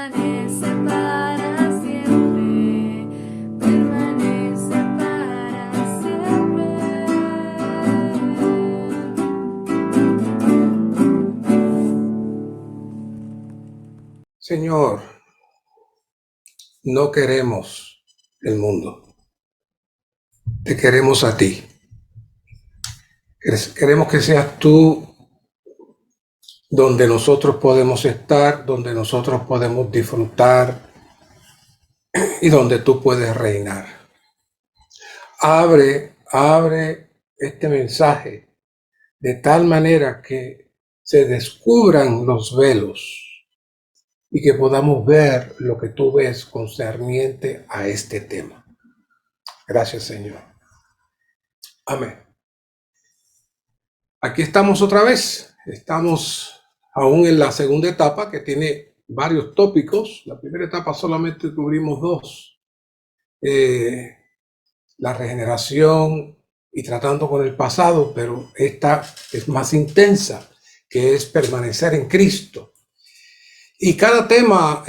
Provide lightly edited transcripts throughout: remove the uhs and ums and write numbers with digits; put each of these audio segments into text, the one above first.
permanece para siempre, permanece para siempre. Señor, no queremos el mundo, te queremos a ti. Queremos que seas tú donde nosotros podemos estar, donde nosotros podemos disfrutar y donde tú puedes reinar. Abre este mensaje de tal manera que se descubran los velos y que podamos ver lo que tú ves concerniente a este tema. Gracias, Señor. Amén. Aquí estamos otra vez. Estamos aún en la segunda etapa que tiene varios tópicos. La primera etapa solamente cubrimos dos. La regeneración y tratando con el pasado, pero esta es más intensa, que es permanecer en Cristo. Y cada tema,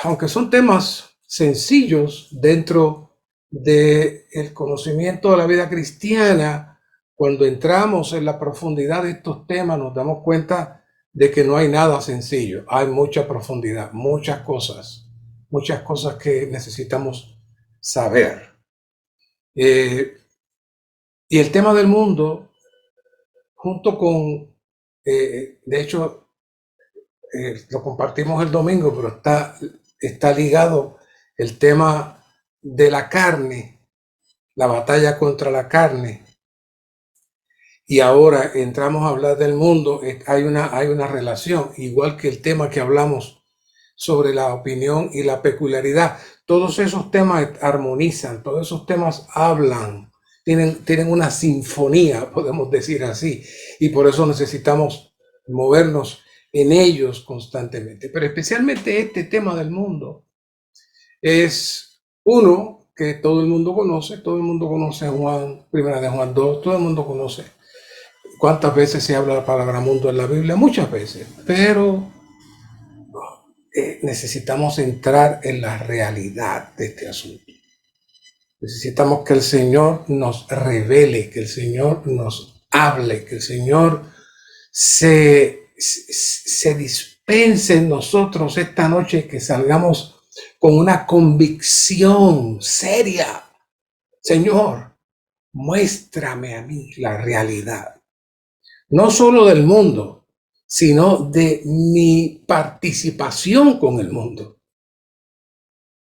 aunque son temas sencillos dentro del conocimiento de la vida cristiana, cuando entramos en la profundidad de estos temas nos damos cuenta de que no hay nada sencillo, hay mucha profundidad, muchas cosas que necesitamos saber. Y el tema del mundo, junto con, de hecho, lo compartimos el domingo, pero está ligado el tema de la carne, la batalla contra la carne. Y ahora entramos a hablar del mundo, hay una relación, igual que el tema que hablamos sobre la opinión y la peculiaridad. Todos esos temas armonizan, todos esos temas hablan, tienen una sinfonía, podemos decir así, y por eso necesitamos movernos en ellos constantemente. Pero especialmente este tema del mundo es uno que todo el mundo conoce Juan, primera de Juan 2, todo el mundo conoce. ¿Cuántas veces se habla la palabra mundo en la Biblia? Muchas veces, pero necesitamos entrar en la realidad de este asunto. Necesitamos que el Señor nos revele, que el Señor nos hable, que el Señor se dispense en nosotros esta noche, que salgamos con una convicción seria. Señor, muéstrame a mí la realidad, no solo del mundo, sino de mi participación con el mundo.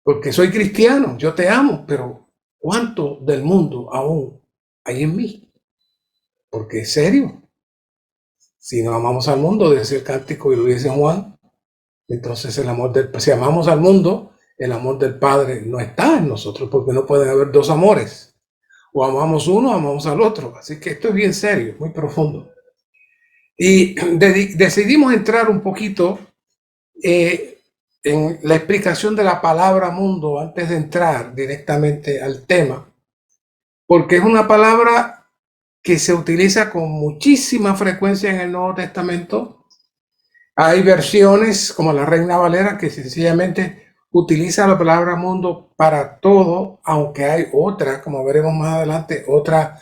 Porque soy cristiano, yo te amo, pero ¿cuánto del mundo aún hay en mí? Porque es serio. Si no amamos al mundo, dice el cántico y lo dice Juan, entonces si amamos al mundo, el amor del Padre no está en nosotros, porque no pueden haber dos amores. O amamos uno o amamos al otro. Así que esto es bien serio, muy profundo. Y decidimos entrar un poquito en la explicación de la palabra mundo antes de entrar directamente al tema, porque es una palabra que se utiliza con muchísima frecuencia en el Nuevo Testamento. Hay versiones como la Reina Valera que sencillamente utiliza la palabra mundo para todo, aunque hay otra, como veremos más adelante, otra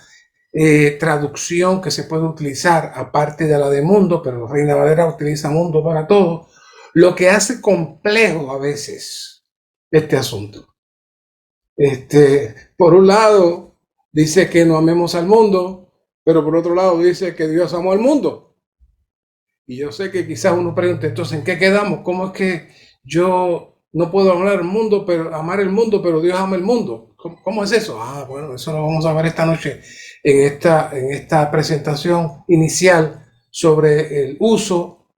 traducción que se puede utilizar aparte de la de mundo, pero Reina Valera utiliza mundo para todo, lo que hace complejo a veces este asunto. Por un lado dice que no amemos al mundo, pero por otro lado dice que Dios amó al mundo. Y yo sé que quizás uno pregunte, entonces, ¿en qué quedamos? ¿Cómo es que yo no puedo amar el mundo, pero Dios ama el mundo? ¿Cómo es eso? Bueno, eso lo vamos a ver esta noche en esta presentación inicial sobre el uso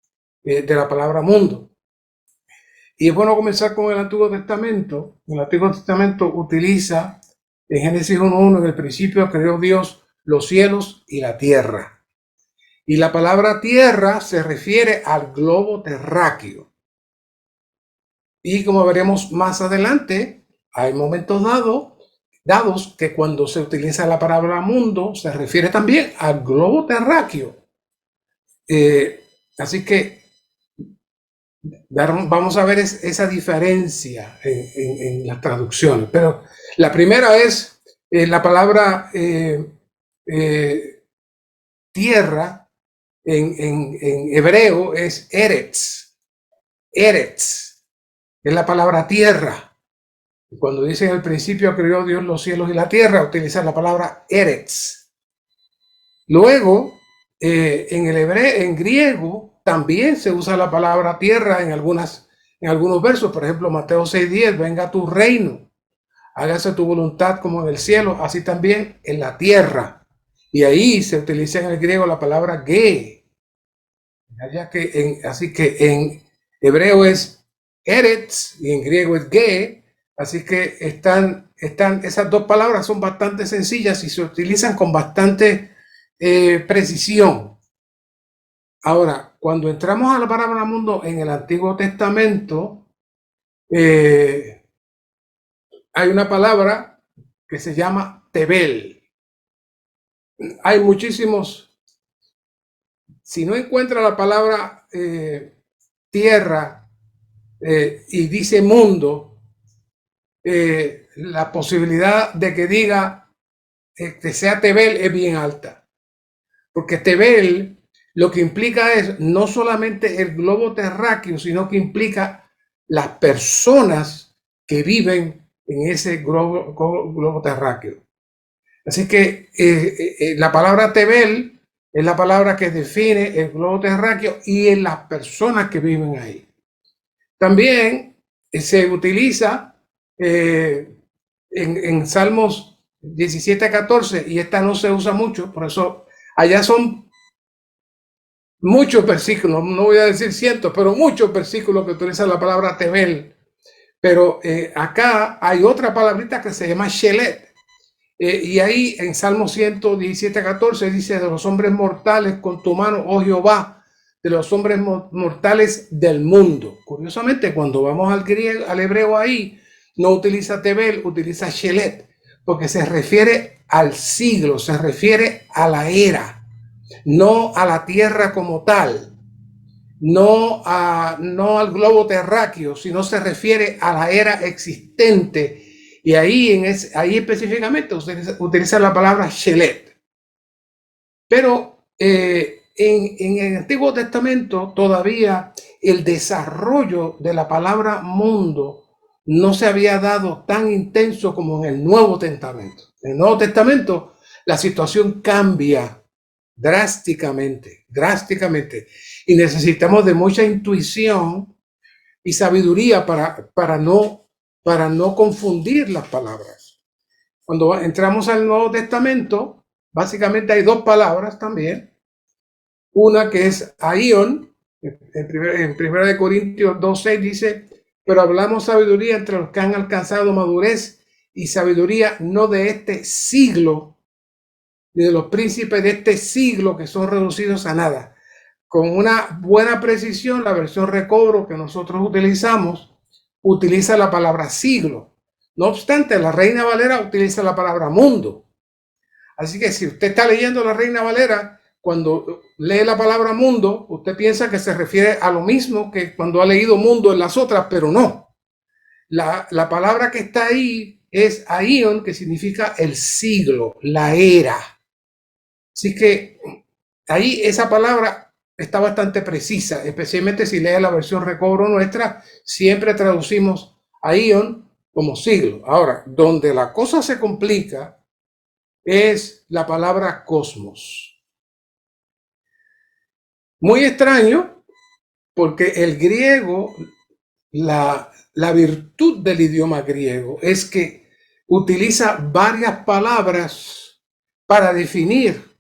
de la palabra mundo. Y es bueno comenzar con el Antiguo Testamento. El Antiguo Testamento utiliza en Génesis 1:1, en el principio creó Dios los cielos y la tierra. Y la palabra tierra se refiere al globo terráqueo. Y como veremos más adelante, hay momentos dados que cuando se utiliza la palabra mundo se refiere también al globo terráqueo. Así que Vamos a ver esa diferencia en las traducciones. Pero la primera es la palabra tierra en hebreo es Eretz. Eretz es la palabra tierra. Cuando dicen al principio creó Dios los cielos y la tierra, utilizan la palabra Eretz. Luego, en griego también se usa la palabra tierra en algunos versos. Por ejemplo, Mateo 6:10, venga tu reino, hágase tu voluntad como en el cielo, así también en la tierra. Y ahí se utiliza en el griego la palabra ge. Así que en hebreo es eretz y en griego es ge. Así que esas dos palabras son bastante sencillas y se utilizan con bastante precisión. Ahora, cuando entramos a la palabra mundo en el Antiguo Testamento, hay una palabra que se llama Tebel. Hay muchísimos. Si no encuentra la palabra tierra y dice mundo, la posibilidad de que diga que sea Tebel es bien alta. Porque Tebel lo que implica es no solamente el globo terráqueo, sino que implica las personas que viven en ese globo terráqueo. Así que la palabra Tebel es la palabra que define el globo terráqueo y en las personas que viven ahí. También se utiliza en Salmos 17-14, y esta no se usa mucho, por eso allá son muchos versículos, no voy a decir cientos, pero muchos versículos que utilizan la palabra Tebel. Pero acá hay otra palabrita que se llama Shelet. Y ahí en Salmo 117-14 dice: de los hombres mortales con tu mano, oh Jehová, de los hombres mortales del mundo. Curiosamente, cuando vamos al hebreo ahí, no utiliza Tebel, utiliza Shelet, porque se refiere al siglo, se refiere a la era, no a la tierra como tal, no al globo terráqueo, sino se refiere a la era existente. Y ahí específicamente utiliza la palabra Shelet. Pero en el Antiguo Testamento todavía el desarrollo de la palabra mundo no se había dado tan intenso como en el Nuevo Testamento. En el Nuevo Testamento la situación cambia drásticamente, y necesitamos de mucha intuición y sabiduría para no confundir las palabras. Cuando entramos al Nuevo Testamento, básicamente hay dos palabras también. Una que es aion, en 1 Corintios 2:6 dice: pero hablamos sabiduría entre los que han alcanzado madurez, y sabiduría no de este siglo, ni de los príncipes de este siglo, que son reducidos a nada. Con una buena precisión, la versión recobro que nosotros utilizamos utiliza la palabra siglo. No obstante, la Reina Valera utiliza la palabra mundo. Así que si usted está leyendo la Reina Valera, cuando lee la palabra mundo, usted piensa que se refiere a lo mismo que cuando ha leído mundo en las otras, pero no. La palabra que está ahí es aion, que significa el siglo, la era. Así que ahí esa palabra está bastante precisa, especialmente si lee la versión recobro nuestra, siempre traducimos aion como siglo. Ahora, donde la cosa se complica es la palabra cosmos. Muy extraño, porque el griego, la virtud del idioma griego es que utiliza varias palabras para definir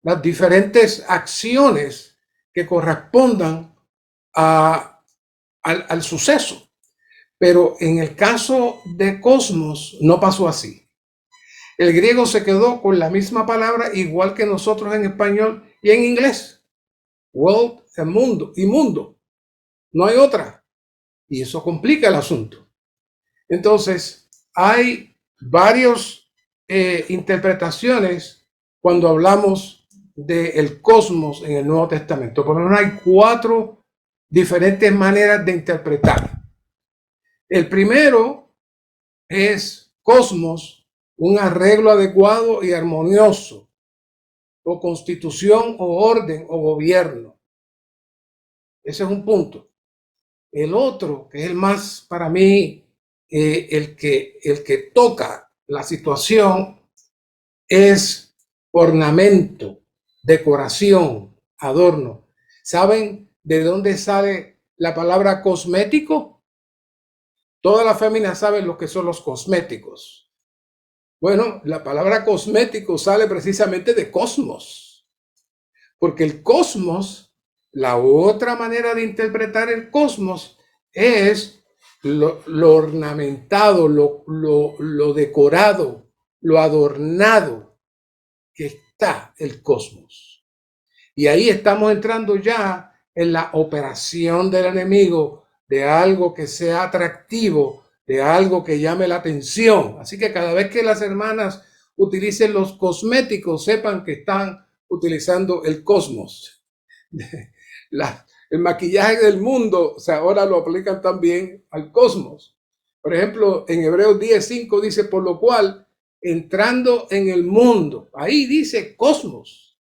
las diferentes acciones que correspondan al suceso. Pero en el caso de cosmos no pasó así. El griego se quedó con la misma palabra, igual que nosotros en español y en inglés. World, el mundo, y mundo. No hay otra. Y eso complica el asunto. Entonces, hay varias interpretaciones cuando hablamos del cosmos en el Nuevo Testamento. Por lo menos hay 4 diferentes maneras de interpretar. El primero es cosmos, un arreglo adecuado y armonioso, o constitución, o orden, o gobierno. Ese es un punto. El otro, que es el más para mí, el que toca la situación, es ornamento, decoración, adorno. ¿Saben de dónde sale la palabra cosmético? Todas las féminas saben lo que son los cosméticos. Bueno, la palabra cosmético sale precisamente de cosmos, porque el cosmos, la otra manera de interpretar el cosmos es lo ornamentado, lo decorado, lo adornado que está el cosmos. Y ahí estamos entrando ya en la operación del enemigo de algo que sea atractivo, de algo que llame la atención. Así que cada vez que las hermanas utilicen los cosméticos, sepan que están utilizando el cosmos. El maquillaje del mundo, o sea, ahora lo aplican también al cosmos. Por ejemplo, en Hebreos 10:5 dice, por lo cual, entrando en el mundo, ahí dice cosmos,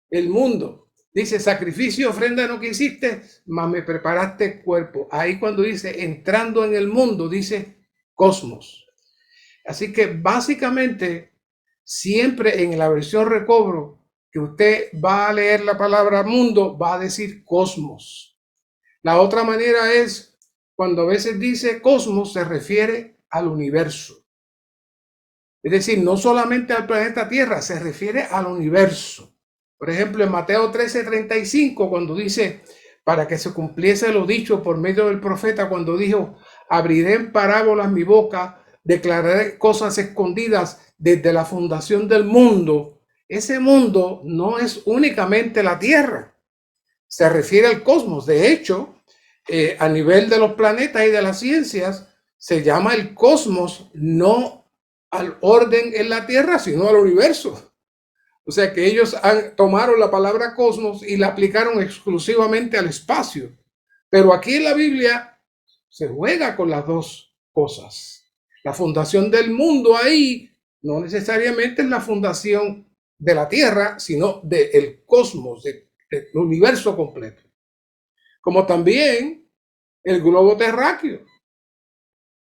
el mundo. Dice, sacrificio, ofrenda no quisiste, mas me preparaste cuerpo. Ahí cuando dice, entrando en el mundo, dice cosmos. Así que básicamente, siempre en la versión recobro, que usted va a leer la palabra mundo, va a decir cosmos. La otra manera es, cuando a veces dice cosmos, se refiere al universo. Es decir, no solamente al planeta Tierra, se refiere al universo. Por ejemplo, en Mateo 13:35, cuando dice, para que se cumpliese lo dicho por medio del profeta, cuando dijo, abriré en parábolas mi boca, declararé cosas escondidas desde la fundación del mundo. Ese mundo no es únicamente la Tierra, se refiere al cosmos. De hecho, a nivel de los planetas y de las ciencias, se llama el cosmos no al orden en la Tierra, sino al universo. O sea que ellos tomaron la palabra cosmos y la aplicaron exclusivamente al espacio. Pero aquí en la Biblia se juega con las dos cosas. La fundación del mundo ahí no necesariamente es la fundación de la Tierra, sino del cosmos, del universo completo. Como también el globo terráqueo.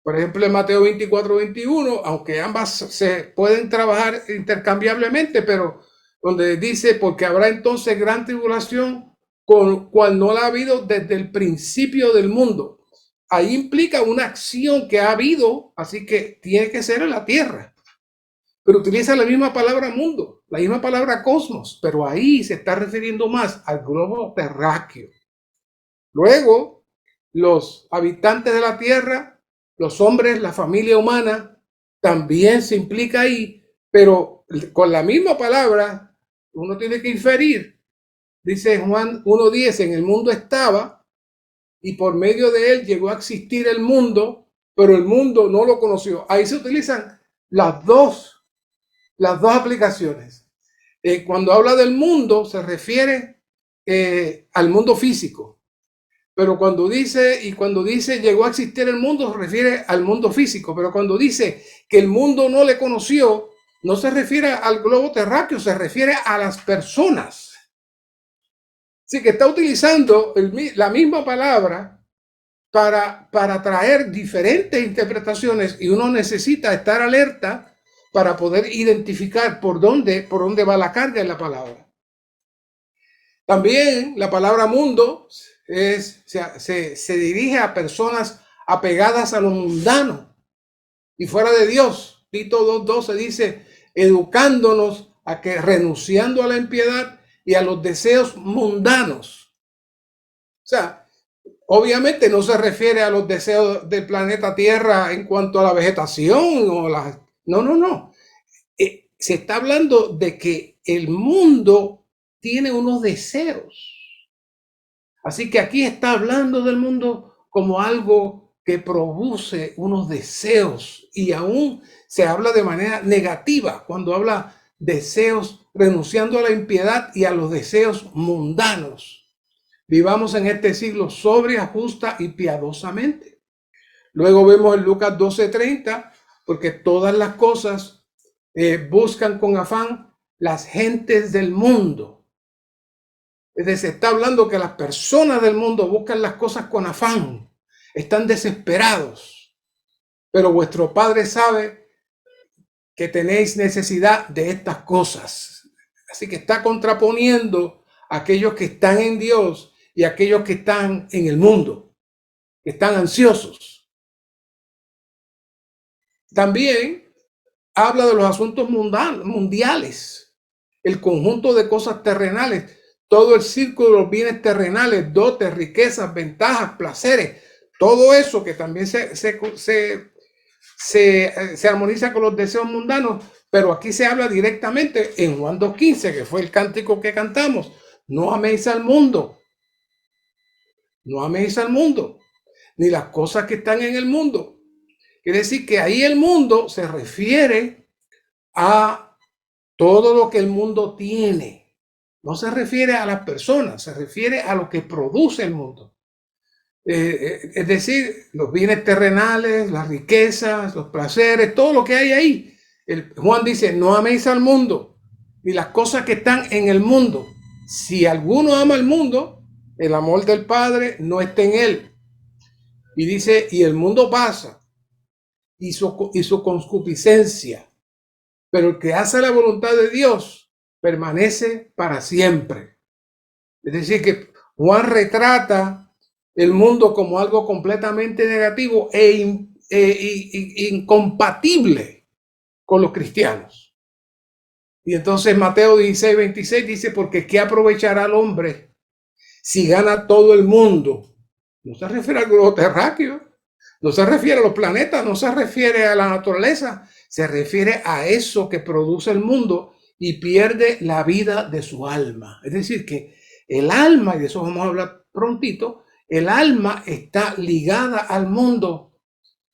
Por ejemplo, en Mateo 24:21, aunque ambas se pueden trabajar intercambiablemente, pero donde dice, porque habrá entonces gran tribulación, con cual no la ha habido desde el principio del mundo. Ahí implica una acción que ha habido, así que tiene que ser en la tierra. Pero utiliza la misma palabra mundo, la misma palabra cosmos, pero ahí se está refiriendo más al globo terráqueo. Luego, los habitantes de la tierra, los hombres, la familia humana, también se implica ahí, pero con la misma palabra uno tiene que inferir. Dice Juan 1:10, en el mundo estaba y por medio de él llegó a existir el mundo, pero el mundo no lo conoció. Ahí se utilizan las dos aplicaciones. Cuando habla del mundo se refiere al mundo físico. Pero cuando dice llegó a existir el mundo, se refiere al mundo físico. Pero cuando dice que el mundo no le conoció, no se refiere al globo terráqueo, se refiere a las personas. Así que está utilizando la misma palabra para traer diferentes interpretaciones y uno necesita estar alerta para poder identificar por dónde va la carga en la palabra. También la palabra mundo se dirige a personas apegadas a lo mundano y fuera de Dios. Tito 2:12 dice, educándonos a que renunciando a la impiedad y a los deseos mundanos. O sea, obviamente no se refiere a los deseos del planeta Tierra en cuanto a la vegetación o no. Se está hablando de que el mundo tiene unos deseos. Así que aquí está hablando del mundo como algo que produce unos deseos y aún se habla de manera negativa cuando habla deseos renunciando a la impiedad y a los deseos mundanos. vivamos en este siglo sobria, justa y piadosamente. Luego vemos en Lucas 12:30, porque todas las cosas buscan con afán las gentes del mundo. Es decir, está hablando que las personas del mundo buscan las cosas con afán, están desesperados, pero vuestro Padre sabe que tenéis necesidad de estas cosas. Así que está contraponiendo a aquellos que están en Dios y a aquellos que están en el mundo, que están ansiosos. También habla de los asuntos mundiales, el conjunto de cosas terrenales, todo el círculo de los bienes terrenales, dotes, riquezas, ventajas, placeres, todo eso que también se armoniza con los deseos mundanos, pero aquí se habla directamente en Juan 2:15, que fue el cántico que cantamos: no améis al mundo, no améis al mundo, ni las cosas que están en el mundo. Quiere decir que ahí el mundo se refiere a todo lo que el mundo tiene. No se refiere a las personas, se refiere a lo que produce el mundo. Es decir, los bienes terrenales, las riquezas, los placeres, todo lo que hay ahí. Juan dice: no améis al mundo, ni las cosas que están en el mundo. Si alguno ama al mundo, el amor del Padre no está en él. Y dice: y el mundo pasa, y su concupiscencia, pero el que hace la voluntad de Dios permanece para siempre. Es decir, que Juan retrata el mundo como algo completamente negativo e incompatible con los cristianos. Y entonces Mateo 16:26 dice: porque ¿qué aprovechará el hombre si gana todo el mundo? No se refiere al globo terráqueo, no se refiere a los planetas, no se refiere a la naturaleza, se refiere a eso que produce el mundo y pierde la vida de su alma. Es decir, que el alma, y de eso vamos a hablar prontito, el alma está ligada al mundo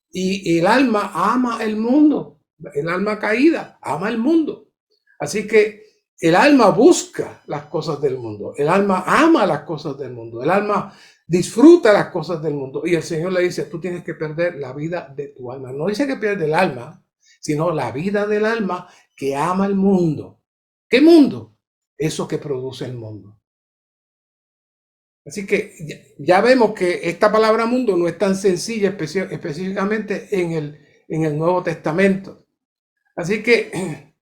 y el alma ama el mundo. El alma caída ama el mundo. Así que el alma busca las cosas del mundo, el alma ama las cosas del mundo, el alma disfruta las cosas del mundo. Y el Señor le dice: tú tienes que perder la vida de tu alma. No dice que pierde el alma, sino la vida del alma que ama el mundo. ¿Qué mundo? Eso que produce el mundo. Así que ya vemos que esta palabra mundo no es tan sencilla específicamente en el Nuevo Testamento. Así que,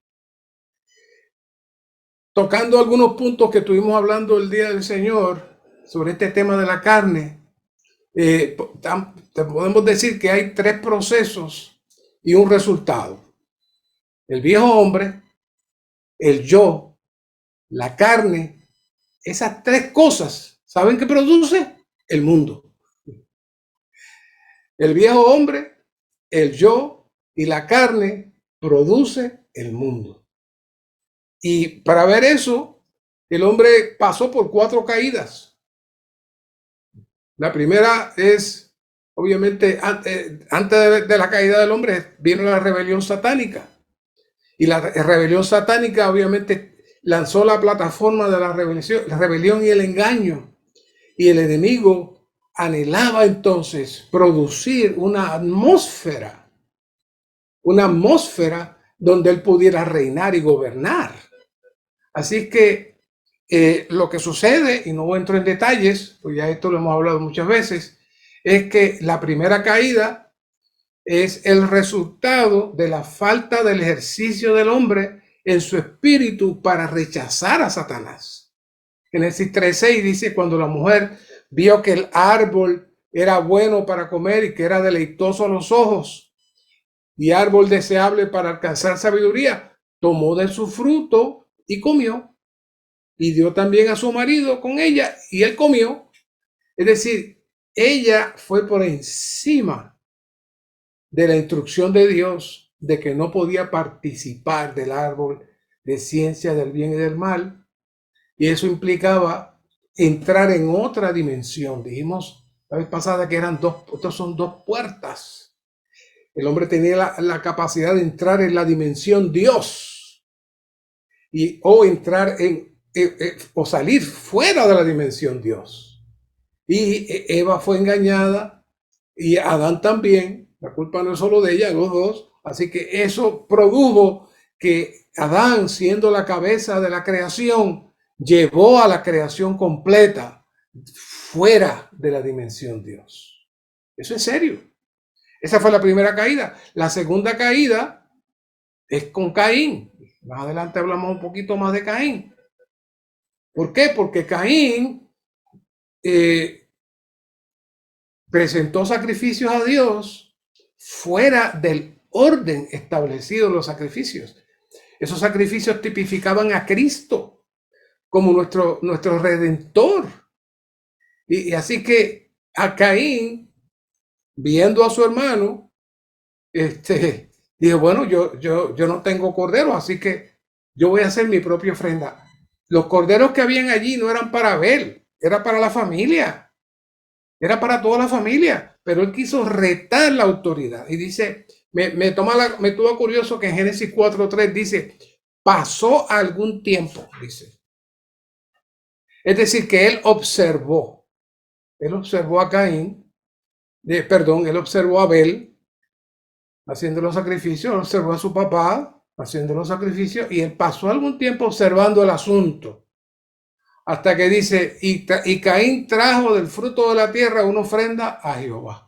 tocando algunos puntos que estuvimos hablando el día del Señor sobre este tema de la carne, podemos decir que hay 3 procesos y un resultado: el viejo hombre, el yo, la carne. Esas 3 cosas, ¿saben qué produce? El mundo. El viejo hombre, el yo y la carne produce el mundo. Y para ver eso, el hombre pasó por 4 caídas. La primera es, obviamente, antes de la caída del hombre, vino la rebelión satánica. Y la rebelión satánica, obviamente, lanzó la plataforma de la rebelión y el engaño. Y el enemigo anhelaba entonces producir una atmósfera donde él pudiera reinar y gobernar. Así que lo que sucede, y no entro en detalles, pues ya esto lo hemos hablado muchas veces, es que la primera caída es el resultado de la falta del ejercicio del hombre en su espíritu para rechazar a Satanás. Génesis 3:6 dice: cuando la mujer vio que el árbol era bueno para comer y que era deleitoso a los ojos y árbol deseable para alcanzar sabiduría, tomó de su fruto y comió, y dio también a su marido con ella y él comió. Es decir, ella fue por encima de la instrucción de Dios de que no podía participar del árbol de ciencia del bien y del mal, y eso implicaba entrar en otra dimensión. Dijimos la vez pasada que estos son 2 puertas. El hombre tenía la capacidad de entrar en la dimensión Dios o entrar o salir fuera de la dimensión Dios. Y Eva fue engañada y Adán también. La culpa no es solo de ella, los dos. Así que eso produjo que Adán, siendo la cabeza de la creación, llevó a la creación completa fuera de la dimensión Dios. Eso es serio. Esa fue la primera caída. La segunda caída es con Caín. Más adelante hablamos un poquito más de Caín. ¿Por qué? Porque Caín presentó sacrificios a Dios fuera del orden establecido en los sacrificios. Esos sacrificios tipificaban a Cristo como nuestro redentor. Y así que a Caín, viendo a su hermano, dijo, bueno, yo no tengo cordero, así que yo voy a hacer mi propia ofrenda. Los corderos que habían allí no eran para Abel, era para la familia, era para toda la familia, pero él quiso retar la autoridad. Y dice, me tuvo curioso que en Génesis 4:3 dice, pasó algún tiempo, dice. Es decir, que él observó a Caín, él observó a Abel haciendo los sacrificios, observó a su papá haciendo los sacrificios y él pasó algún tiempo observando el asunto. Hasta que dice, y Caín trajo del fruto de la tierra una ofrenda a Jehová.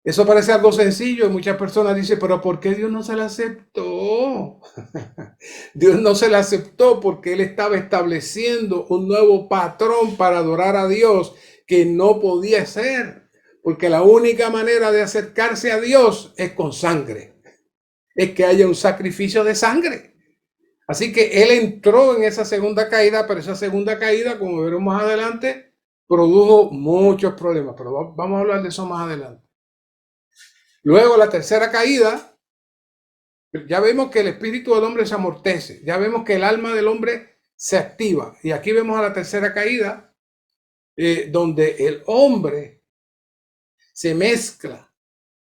Eso parece algo sencillo y muchas personas dicen, pero ¿por qué Dios no se la aceptó? Dios no se la aceptó porque Él estaba estableciendo un nuevo patrón para adorar a Dios que no podía ser. Porque la única manera de acercarse a Dios es con sangre. Es que haya un sacrificio de sangre. Así que Él entró en esa segunda caída, pero esa segunda caída, como veremos más adelante, produjo muchos problemas. Pero vamos a hablar de eso más adelante. Luego la tercera caída, ya vemos que el espíritu del hombre se amortece, ya vemos que el alma del hombre se activa. Y aquí vemos a la tercera caída, donde el hombre se mezcla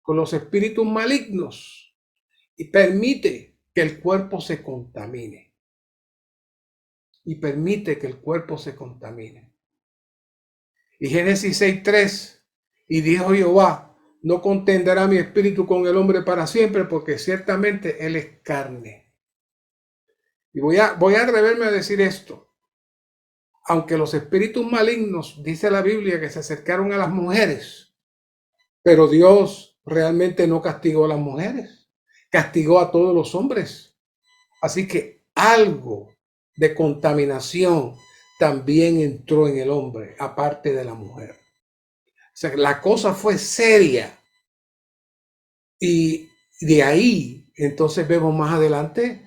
con los espíritus malignos y permite que el cuerpo se contamine. Y permite que el cuerpo se contamine. Y Génesis 6:3, y dijo Jehová, no contenderá mi espíritu con el hombre para siempre, porque ciertamente él es carne. Y voy a atreverme a decir esto. Aunque los espíritus malignos, dice la Biblia, que se acercaron a las mujeres, pero Dios realmente no castigó a las mujeres, castigó a todos los hombres. Así que algo de contaminación también entró en el hombre, aparte de la mujer. O sea, la cosa fue seria. Y de ahí, entonces vemos más adelante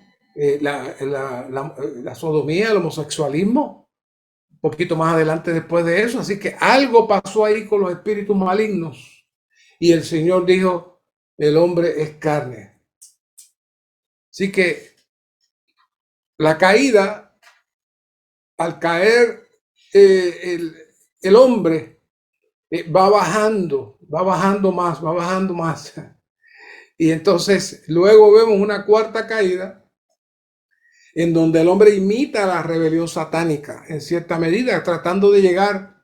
la sodomía, el homosexualismo, un poquito más adelante después de eso. Así que algo pasó ahí con los espíritus malignos. Y el Señor dijo, el hombre es carne. Así que la caída, al caer el hombre, va bajando más. Y entonces luego vemos una cuarta caída en donde el hombre imita la rebelión satánica en cierta medida, tratando de llegar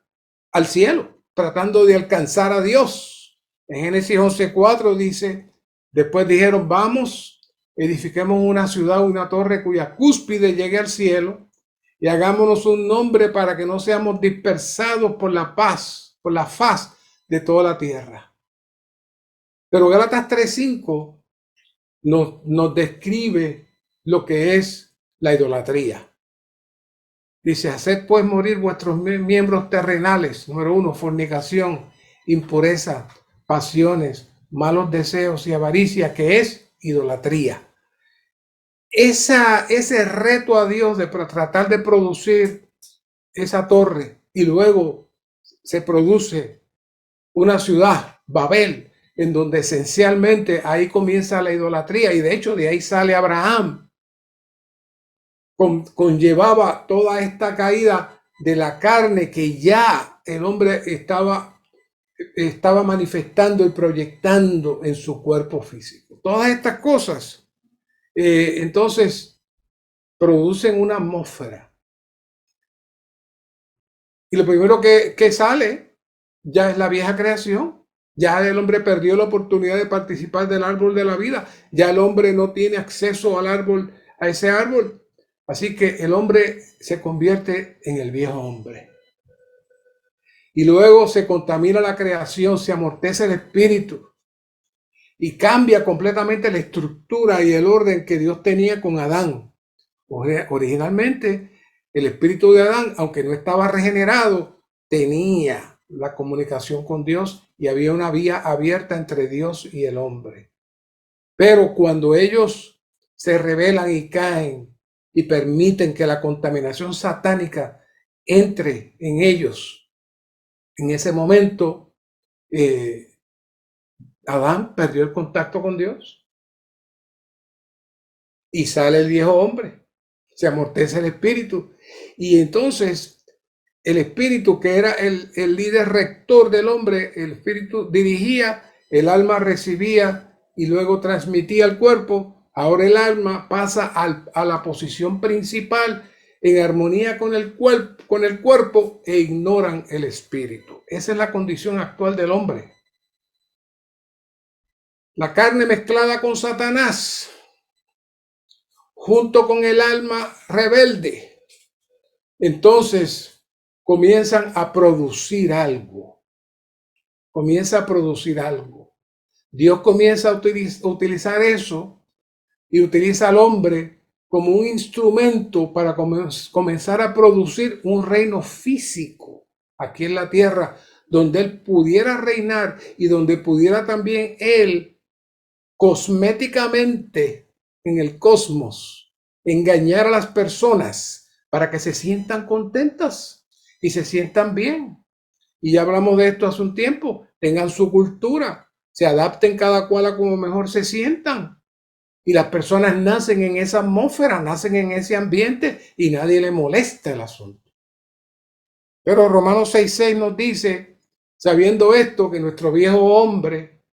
al cielo, tratando de alcanzar a Dios. En Génesis 11:4 dice, después dijeron, vamos, edifiquemos una ciudad, una torre cuya cúspide llegue al cielo y hagámonos un nombre para que no seamos dispersados por la faz de toda la tierra. Pero Gálatas 3:5 nos describe lo que es la idolatría. Dice, haced pues morir vuestros miembros terrenales. Número 1, fornicación, impureza, pasiones, malos deseos y avaricia, que es idolatría. Ese reto a Dios de tratar de producir esa torre y luego se produce una ciudad, Babel, en donde esencialmente ahí comienza la idolatría y de hecho de ahí sale Abraham. Conllevaba toda esta caída de la carne que ya el hombre estaba manifestando y proyectando en su cuerpo físico. Todas estas cosas entonces producen una atmósfera Y lo primero que sale ya es la vieja creación. Ya el hombre perdió la oportunidad de participar del árbol de la vida. Ya el hombre no tiene acceso al árbol, a ese árbol. Así que el hombre se convierte en el viejo hombre. Y luego se contamina la creación, se amortece el espíritu y cambia completamente la estructura y el orden que Dios tenía con Adán. Originalmente, el espíritu de Adán, aunque no estaba regenerado, tenía la comunicación con Dios y había una vía abierta entre Dios y el hombre. Pero cuando ellos se rebelan y caen y permiten que la contaminación satánica entre en ellos, en ese momento, Adán perdió el contacto con Dios y sale el viejo hombre, se amortece el espíritu y entonces el espíritu, que era el líder rector del hombre, el espíritu dirigía, el alma recibía y luego transmitía al cuerpo. Ahora el alma pasa a la posición principal en armonía con el cuerpo e ignoran el espíritu. Esa es la condición actual del hombre. La carne mezclada con Satanás, junto con el alma rebelde, entonces comienzan a producir algo. Comienza a producir algo. Dios comienza a utilizar eso y utiliza al hombre como un instrumento para comenzar a producir un reino físico aquí en la tierra, donde él pudiera reinar y donde pudiera también él cosméticamente en el cosmos engañar a las personas para que se sientan contentas y se sientan bien. Y ya hablamos de esto hace un tiempo. Tengan su cultura, se adapten cada cual a como mejor se sientan. Y las personas nacen en esa atmósfera, nacen en ese ambiente y nadie le molesta el asunto. Pero Romanos 6:6 nos dice, sabiendo esto, que nuestro viejo hombre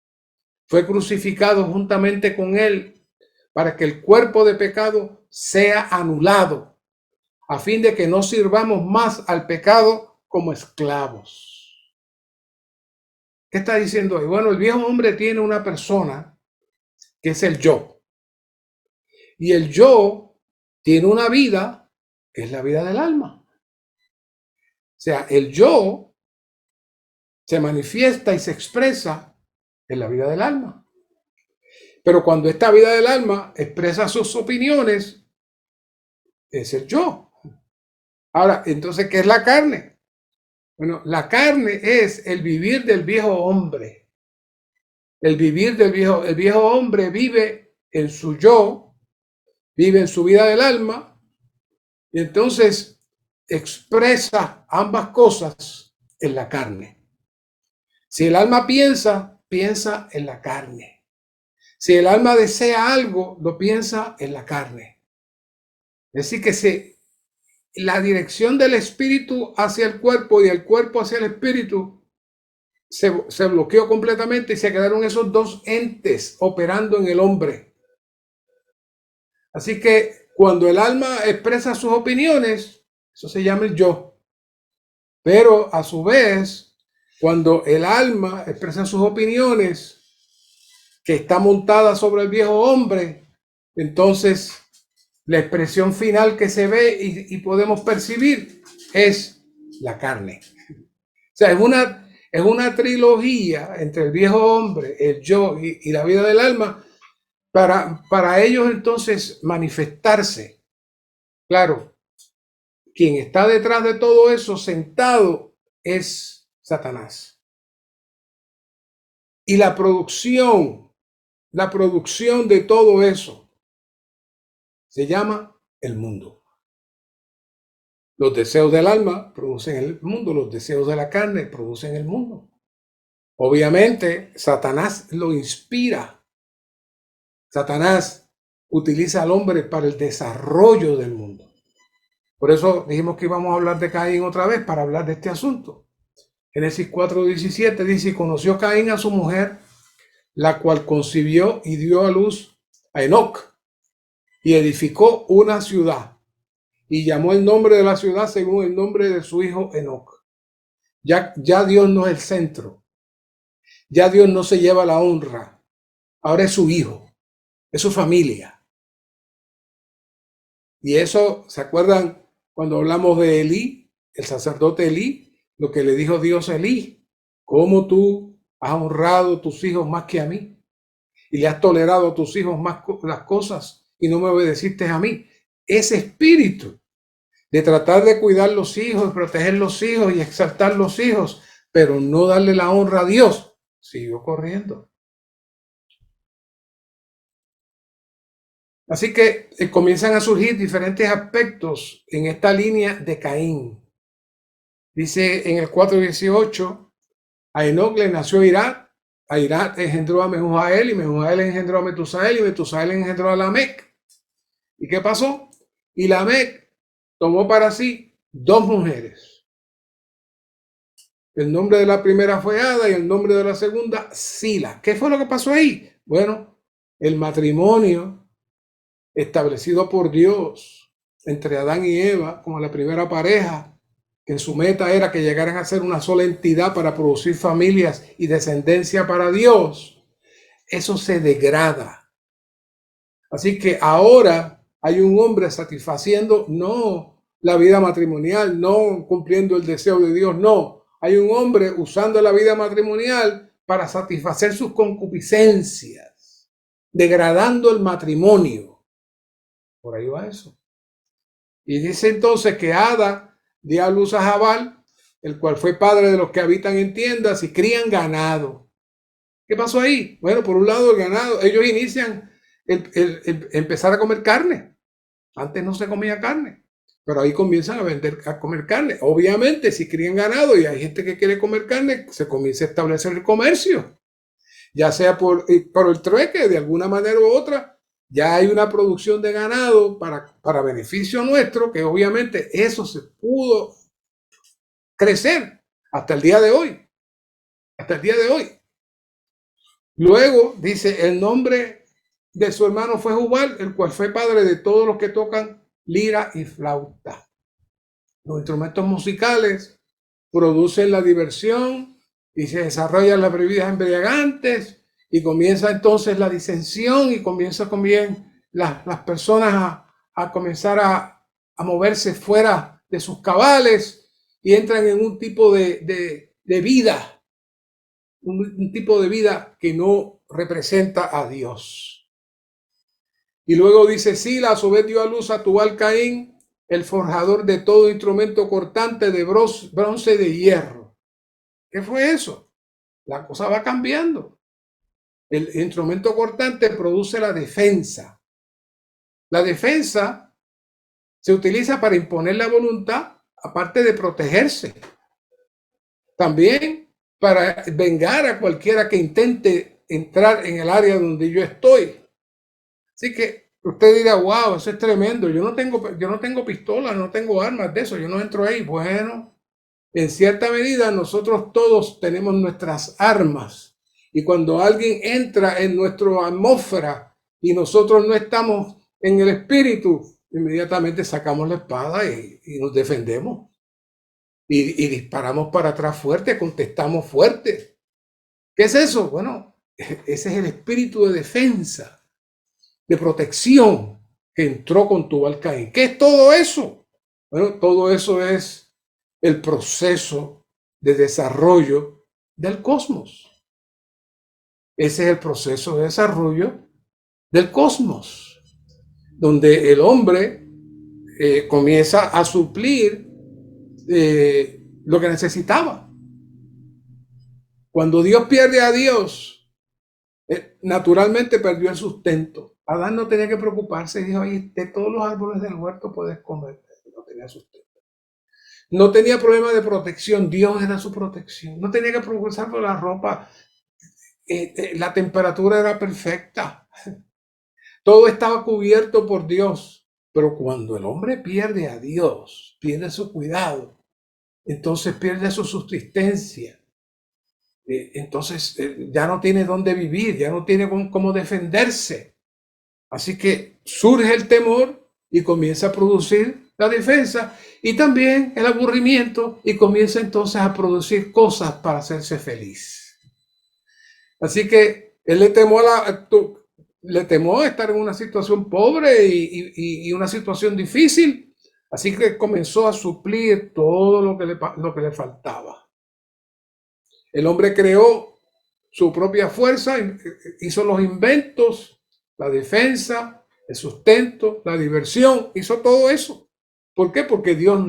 fue crucificado juntamente con él para que el cuerpo de pecado sea anulado, a fin de que no sirvamos más al pecado como esclavos. ¿Qué está diciendo ahí? Bueno, el viejo hombre tiene una persona que es el yo. Y el yo tiene una vida que es la vida del alma. O sea, el yo se manifiesta y se expresa en la vida del alma. Pero cuando esta vida del alma expresa sus opiniones, es el yo. Ahora, entonces, ¿qué es la carne? Bueno, la carne es el vivir del viejo hombre. El viejo hombre vive en su yo, vive en su vida del alma, y entonces expresa ambas cosas en la carne. Si el alma piensa, piensa en la carne. Si el alma desea algo, lo piensa en la carne. Es decir, que la dirección del espíritu hacia el cuerpo y el cuerpo hacia el espíritu se bloqueó completamente y se quedaron esos dos entes operando en el hombre. Así que cuando el alma expresa sus opiniones, eso se llama el yo. Pero a su vez, cuando el alma expresa sus opiniones, que está montada sobre el viejo hombre, entonces la expresión final que se ve y podemos percibir es la carne. O sea, es una trilogía entre el viejo hombre, el yo y la vida del alma para ellos entonces manifestarse. Claro, quien está detrás de todo eso sentado es Satanás. Y la producción de todo eso se llama el mundo. Los deseos del alma producen el mundo, los deseos de la carne producen el mundo. Obviamente, Satanás lo inspira. Satanás utiliza al hombre para el desarrollo del mundo. Por eso dijimos que íbamos a hablar de Caín otra vez para hablar de este asunto. Génesis 4:17 dice, conoció Caín a su mujer, la cual concibió y dio a luz a Enoc, y edificó una ciudad, y llamó el nombre de la ciudad según el nombre de su hijo Enoc. Ya Dios no es el centro. Ya Dios no se lleva la honra. Ahora es su hijo, es su familia. Y eso, ¿se acuerdan cuando hablamos de Elí, el sacerdote Elí? Lo que le dijo Dios a Elí: ¿cómo tú has honrado a tus hijos más que a mí? Y le has tolerado a tus hijos más las cosas y no me obedeciste a mí. Ese espíritu de tratar de cuidar los hijos, proteger los hijos y exaltar los hijos, pero no darle la honra a Dios, siguió corriendo. Así que comienzan a surgir diferentes aspectos en esta línea de Caín. Dice en el 4:18, a Enoc le nació Irad, a Irad engendró a Mehujael, y Mehujael engendró a Metusael, y Metusael engendró a Lamec. ¿Y qué pasó? Y Lamec tomó para sí 2 mujeres. El nombre de la primera fue Ada y el nombre de la segunda Sila. ¿Qué fue lo que pasó ahí? Bueno, el matrimonio establecido por Dios entre Adán y Eva como la primera pareja, que en su meta era que llegaran a ser una sola entidad para producir familias y descendencia para Dios, eso se degrada. Así que ahora hay un hombre satisfaciendo no la vida matrimonial, no cumpliendo el deseo de Dios, no. Hay un hombre usando la vida matrimonial para satisfacer sus concupiscencias, degradando el matrimonio. Por ahí va eso. Y dice entonces que Ada dio a luz a Jabal, el cual fue padre de los que habitan en tiendas y crían ganado. ¿Qué pasó ahí? Bueno, por un lado el ganado, ellos inician el empezar a comer carne. Antes no se comía carne, pero ahí comienzan a comer carne. Obviamente, si crían ganado y hay gente que quiere comer carne, se comienza a establecer el comercio, ya sea por el trueque, de alguna manera u otra. Ya hay una producción de ganado para beneficio nuestro, que obviamente eso se pudo crecer hasta el día de hoy. Hasta el día de hoy. Luego dice, el nombre de su hermano fue Jubal, el cual fue padre de todos los que tocan lira y flauta. Los instrumentos musicales producen la diversión y se desarrollan las bebidas embriagantes y comienza entonces la disensión y comienza también las personas a comenzar a moverse fuera de sus cabales y entran en un tipo de vida, un tipo de vida que no representa a Dios. Y luego dice, Sila a su vez dio a luz a Tubal Caín, el forjador de todo instrumento cortante de bronce de hierro. ¿Qué fue eso? La cosa va cambiando. El instrumento cortante produce la defensa. La defensa se utiliza para imponer la voluntad, aparte de protegerse. También para vengar a cualquiera que intente entrar en el área donde yo estoy. Así que usted dirá, wow, eso es tremendo. Yo no tengo pistola, no tengo armas de eso, yo no entro ahí. Bueno, en cierta medida nosotros todos tenemos nuestras armas. Y cuando alguien entra en nuestra atmósfera y nosotros no estamos en el espíritu, inmediatamente sacamos la espada y nos defendemos. Y disparamos para atrás fuerte, contestamos fuerte. ¿Qué es eso? Bueno, ese es el espíritu de defensa, de protección que entró con Tubal Caín. ¿Qué es todo eso? Bueno, todo eso es el proceso de desarrollo del cosmos. Ese es el proceso de desarrollo del cosmos, donde el hombre comienza a suplir lo que necesitaba. Cuando Dios pierde a Dios, naturalmente perdió el sustento. Adán no tenía que preocuparse, dijo, ahí de todos los árboles del huerto puedes comer. No tenía sustento. No tenía problema de protección, Dios era su protección. No tenía que preocuparse por la ropa, la temperatura era perfecta. Todo estaba cubierto por Dios. Pero cuando el hombre pierde a Dios, pierde su cuidado, entonces pierde su subsistencia. Entonces ya no tiene dónde vivir, ya no tiene cómo defenderse. Así que surge el temor y comienza a producir la defensa y también el aburrimiento, y comienza entonces a producir cosas para hacerse feliz. Así que él le temó estar en una situación pobre y una situación difícil, así que comenzó a suplir todo lo que le faltaba. El hombre creó su propia fuerza, hizo los inventos, la defensa, el sustento, la diversión, hizo todo eso. ¿Por qué? Porque Dios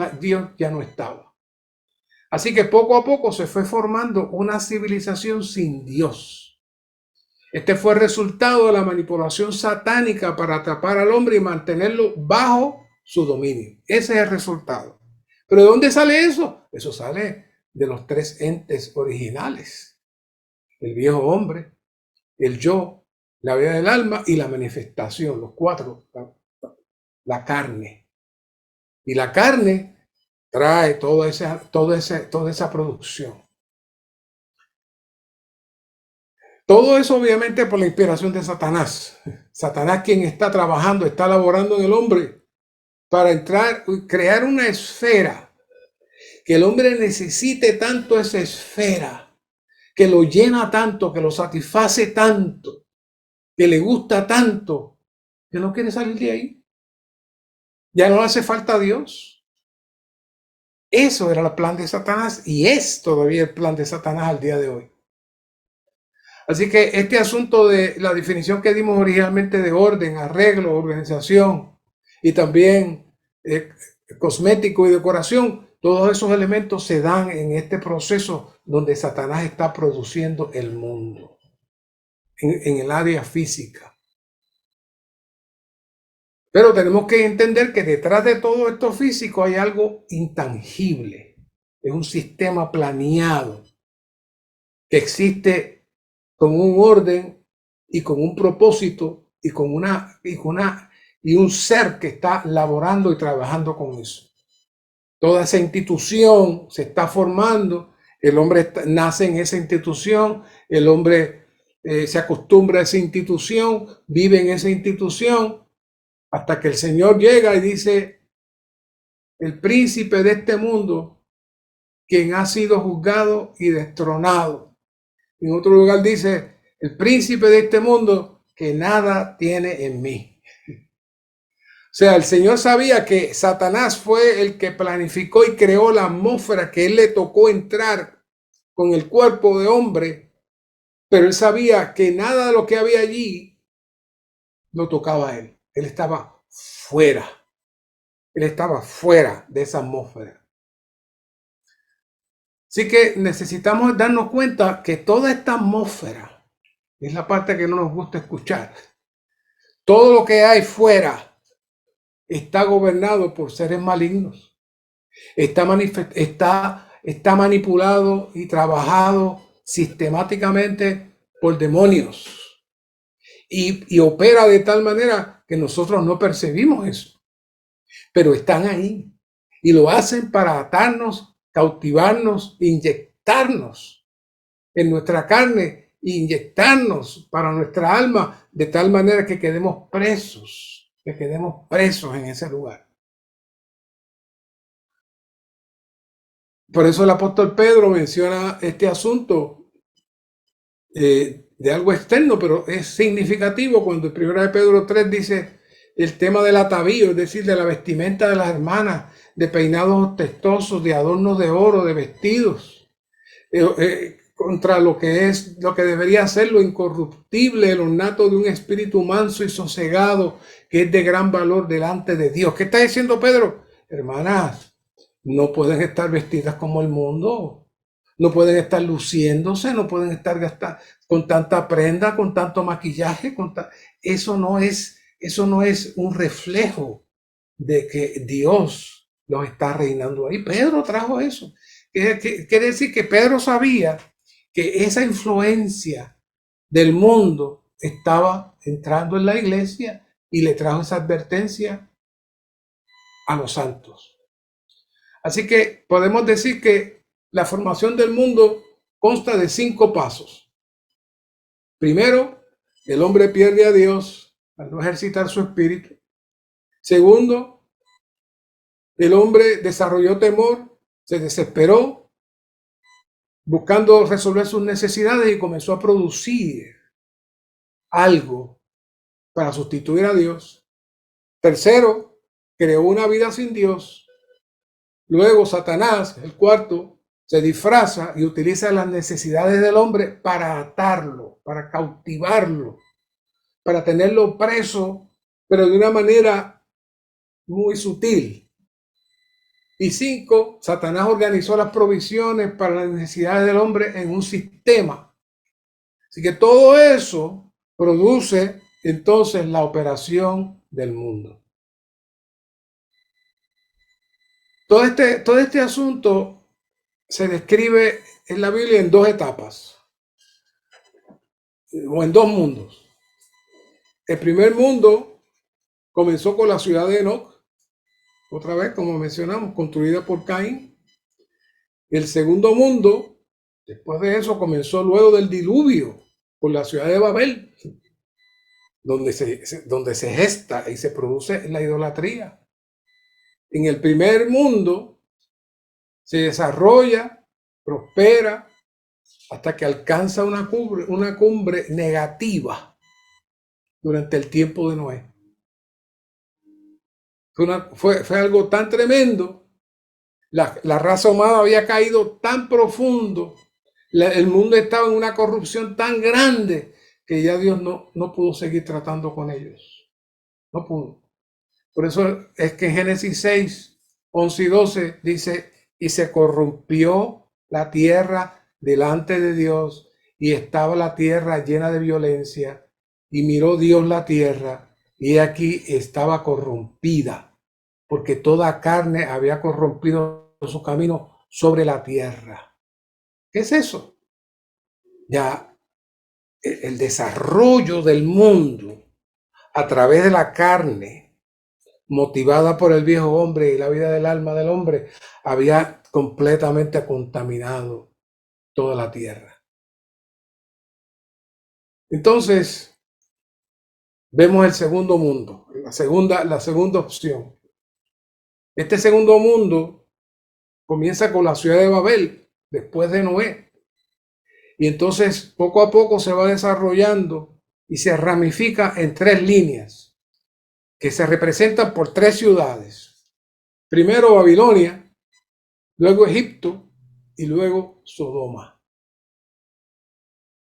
ya no estaba. Así que poco a poco se fue formando una civilización sin Dios. Este fue el resultado de la manipulación satánica para atrapar al hombre y mantenerlo bajo su dominio. Ese es el resultado. ¿Pero de dónde sale eso? Eso sale de los tres entes originales: el viejo hombre, el yo, la vida del alma y la manifestación, los cuatro, la carne. Y la carne trae toda esa producción. Todo eso obviamente por la inspiración de Satanás. Satanás, quien está trabajando, está laborando en el hombre para crear una esfera, que el hombre necesite tanto esa esfera, que lo llena tanto, que lo satisface tanto, que le gusta tanto, que no quiere salir de ahí. Ya no le hace falta a Dios. Eso era el plan de Satanás y es todavía el plan de Satanás al día de hoy. Así que este asunto de la definición que dimos originalmente de orden, arreglo, organización y también cosmético y decoración, todos esos elementos se dan en este proceso donde Satanás está produciendo el mundo, en el área física. Pero tenemos que entender que detrás de todo esto físico hay algo intangible. Es un sistema planeado que existe con un orden y con un propósito y un ser que está laborando y trabajando con eso. Toda esa institución se está formando, el hombre nace en esa institución, el hombre se acostumbra a esa institución, vive en esa institución, hasta que el Señor llega y dice: el príncipe de este mundo, quien ha sido juzgado y destronado. En otro lugar dice: el príncipe de este mundo, que nada tiene en mí. O sea, el Señor sabía que Satanás fue el que planificó y creó la atmósfera, que él le tocó entrar con el cuerpo de hombre, pero él sabía que nada de lo que había allí lo tocaba a él. Él estaba fuera. Él estaba fuera de esa atmósfera. Así que necesitamos darnos cuenta que toda esta atmósfera, es la parte que no nos gusta escuchar, todo lo que hay fuera está gobernado por seres malignos. Está manipulado y trabajado sistemáticamente por demonios. Y opera de tal manera que nosotros no percibimos eso. Pero están ahí. Y lo hacen para atarnos, cautivarnos, inyectarnos en nuestra carne, inyectarnos para nuestra alma, de tal manera que quedemos presos en ese lugar. Por eso el apóstol Pedro menciona este asunto de algo externo, pero es significativo cuando en 1 Pedro 3 dice el tema del atavío, es decir, de la vestimenta de las hermanas, de peinados ostentosos, de adornos de oro, de vestidos, contra lo que debería ser lo incorruptible, el ornato de un espíritu manso y sosegado, que es de gran valor delante de Dios. ¿Qué está diciendo Pedro? Hermanas, no pueden estar vestidas como el mundo, no pueden estar luciéndose, no pueden estar gastando con tanta prenda, con tanto maquillaje, eso no es un reflejo de que Dios los está reinando ahí. Pedro trajo eso. Quiere decir que Pedro sabía que esa influencia del mundo estaba entrando en la iglesia y le trajo esa advertencia a los santos. Así que podemos decir que la formación del mundo consta de 5 pasos. Primero, el hombre pierde a Dios al no ejercitar su espíritu. Segundo, El hombre desarrolló temor, se desesperó, buscando resolver sus necesidades y comenzó a producir algo para sustituir a Dios. Tercero, creó una vida sin Dios. Luego Satanás, el cuarto, se disfraza y utiliza las necesidades del hombre para atarlo, para cautivarlo, para tenerlo preso, pero de una manera muy sutil. Y cinco, Satanás organizó las provisiones para las necesidades del hombre en un sistema. Así que todo eso produce entonces la operación del mundo. Todo este asunto se describe en la Biblia en dos etapas, o en dos mundos. El primer mundo comenzó con la ciudad de Enoch, otra vez, como mencionamos, construida por Caín. El segundo mundo, después de eso, comenzó luego del diluvio, por la ciudad de Babel, donde se gesta y se produce la idolatría. En el primer mundo se desarrolla, prospera, hasta que alcanza una cumbre negativa durante el tiempo de Noé. Fue algo tan tremendo. La raza humana había caído tan profundo, el mundo estaba en una corrupción tan grande que ya Dios no pudo seguir tratando con ellos. No pudo. Por eso es que en Génesis 6, 11 y 12 dice, y se corrompió la tierra delante de Dios, y estaba la tierra llena de violencia, y miró Dios la tierra, y aquí estaba corrompida, porque toda carne había corrompido su camino sobre la tierra. ¿Qué es eso? Ya el desarrollo del mundo a través de la carne, motivada por el viejo hombre y la vida del alma del hombre, había completamente contaminado toda la tierra. Entonces, vemos el segundo mundo, la segunda opción. Este segundo mundo comienza con la ciudad de Babel, después de Noé. Y entonces, poco a poco se va desarrollando y se ramifica en tres líneas que se representan por tres ciudades. Primero Babilonia, luego Egipto y luego Sodoma.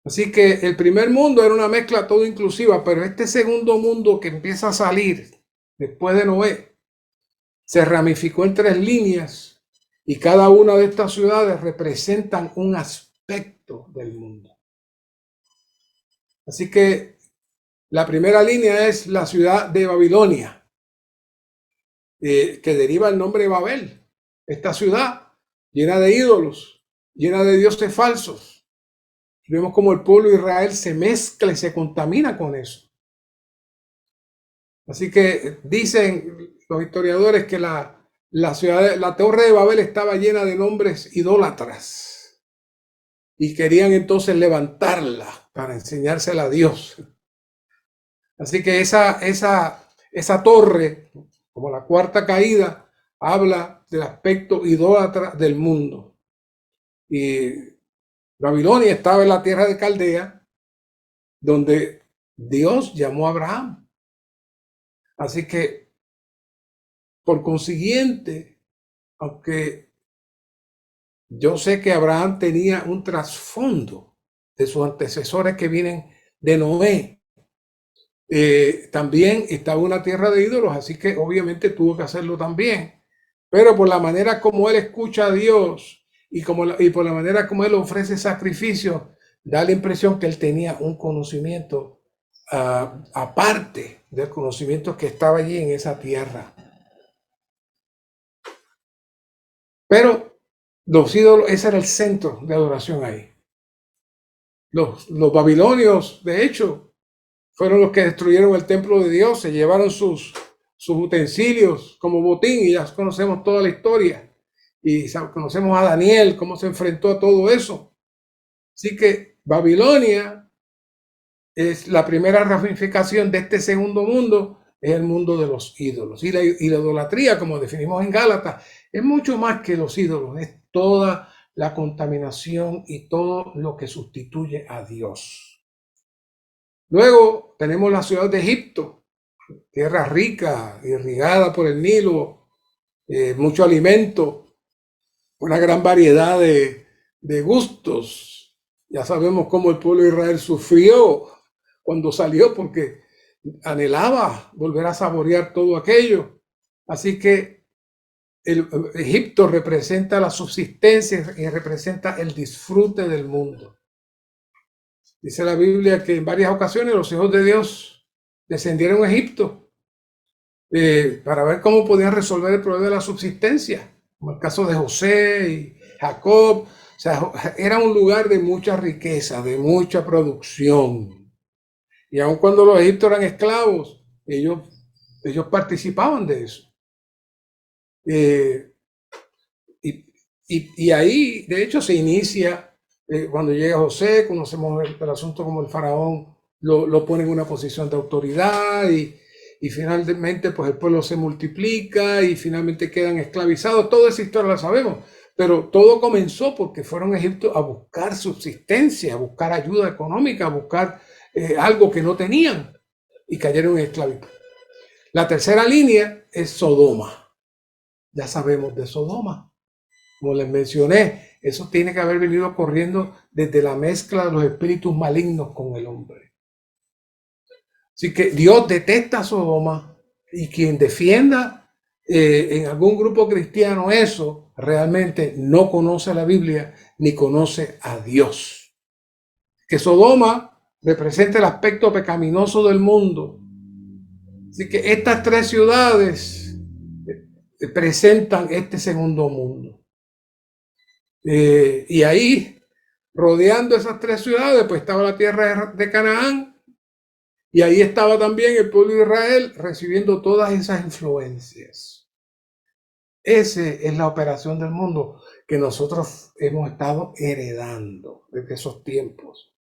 Así que el primer mundo era una mezcla todo inclusiva, pero este segundo mundo que empieza a salir después de Noé se ramificó en tres líneas y cada una de estas ciudades representan un aspecto del mundo. Así que la primera línea es la ciudad de Babilonia, que deriva el nombre de Babel. Esta ciudad llena de ídolos, llena de dioses falsos. Vemos como el pueblo de Israel se mezcla y se contamina con eso. Así que dicen los historiadores que la torre de Babel estaba llena de nombres idólatras y querían entonces levantarla para enseñársela a Dios. Así que esa torre, como la cuarta caída, habla del aspecto idólatra del mundo. Y Babilonia estaba en la tierra de Caldea, donde Dios llamó a Abraham. Así que, por consiguiente, aunque yo sé que Abraham tenía un trasfondo de sus antecesores que vienen de Noé, también estaba una tierra de ídolos, así que obviamente tuvo que hacerlo también. Pero por la manera como él escucha a Dios y por la manera como él ofrece sacrificios, da la impresión que él tenía un conocimiento aparte del conocimiento que estaba allí en esa tierra. Pero los ídolos, ese era el centro de adoración ahí. Los babilonios, de hecho, fueron los que destruyeron el templo de Dios, se llevaron sus utensilios como botín y ya conocemos toda la historia. Y conocemos a Daniel, cómo se enfrentó a todo eso. Así que Babilonia es la primera ramificación de este segundo mundo es el mundo de los ídolos. Y la idolatría, como definimos en Gálatas, es mucho más que los ídolos, es toda la contaminación y todo lo que sustituye a Dios. Luego tenemos la ciudad de Egipto, tierra rica, irrigada por el Nilo, mucho alimento, una gran variedad de gustos. Ya sabemos cómo el pueblo de Israel sufrió cuando salió porque anhelaba volver a saborear todo aquello. Así que Egipto representa la subsistencia y representa el disfrute del mundo. Dice la Biblia que en varias ocasiones los hijos de Dios descendieron a Egipto para ver cómo podían resolver el problema de la subsistencia, como el caso de José y Jacob. O sea, era un lugar de mucha riqueza, de mucha producción. Y aun cuando los egipcios eran esclavos, ellos participaban de eso. Y ahí, de hecho, se inicia, cuando llega José, conocemos el asunto como el faraón lo pone en una posición de autoridad y finalmente pues el pueblo se multiplica y finalmente quedan esclavizados. Toda esa historia la sabemos, pero todo comenzó porque fueron a Egipto a buscar subsistencia, a buscar ayuda económica, a buscar algo que no tenían y cayeron en esclavitud. La tercera línea es Sodoma. Ya sabemos de Sodoma. Como les mencioné, eso tiene que haber venido corriendo desde la mezcla de los espíritus malignos con el hombre. Así que Dios detesta a Sodoma y quien defienda en algún grupo cristiano eso, realmente no conoce la Biblia ni conoce a Dios. Que Sodoma representa el aspecto pecaminoso del mundo. Así que estas tres ciudades presentan este segundo mundo. Y ahí, rodeando esas tres ciudades, pues estaba la tierra de Canaán, y ahí estaba también el pueblo de Israel recibiendo todas esas influencias. Esa es la operación del mundo que nosotros hemos estado heredando desde esos tiempos.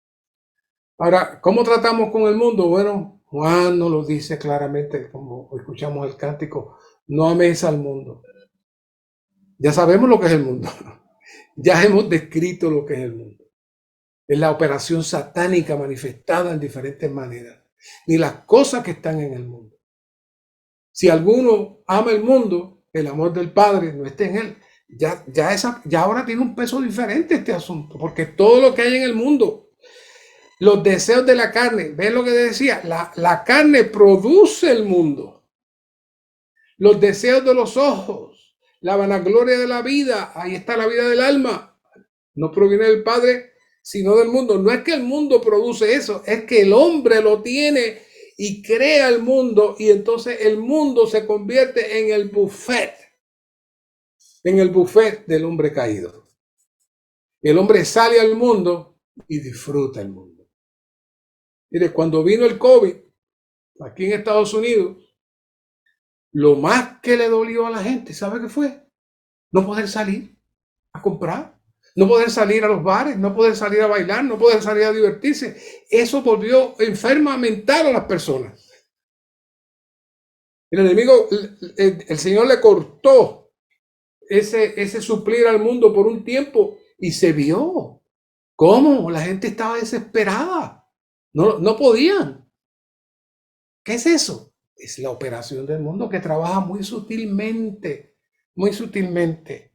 Ahora, ¿cómo tratamos con el mundo? Bueno, Juan nos lo dice claramente, como escuchamos el cántico, no ames al mundo. Ya sabemos lo que es el mundo. Ya hemos descrito lo que es el mundo. Es la operación satánica manifestada en diferentes maneras, ni las cosas que están en el mundo. Si alguno ama el mundo, el amor del Padre no está en él. Ya ahora tiene un peso diferente este asunto, porque todo lo que hay en el mundo, los deseos de la carne, ¿ven lo que decía? La carne produce el mundo. Los deseos de los ojos, la vanagloria de la vida, ahí está la vida del alma, no proviene del Padre, sino del mundo. No es que el mundo produce eso, es que el hombre lo tiene y crea el mundo, y entonces el mundo se convierte en el buffet del hombre caído. El hombre sale al mundo y disfruta el mundo. Mire, cuando vino el COVID aquí en Estados Unidos, lo más que le dolió a la gente, ¿sabe qué fue? No poder salir a comprar, no poder salir a los bares, no poder salir a bailar, no poder salir a divertirse. Eso volvió enferma mental a las personas. El enemigo, el Señor le cortó ese suplir al mundo por un tiempo y se vio cómo la gente estaba desesperada. No podían. ¿Qué es eso? Es la operación del mundo que trabaja muy sutilmente, muy sutilmente.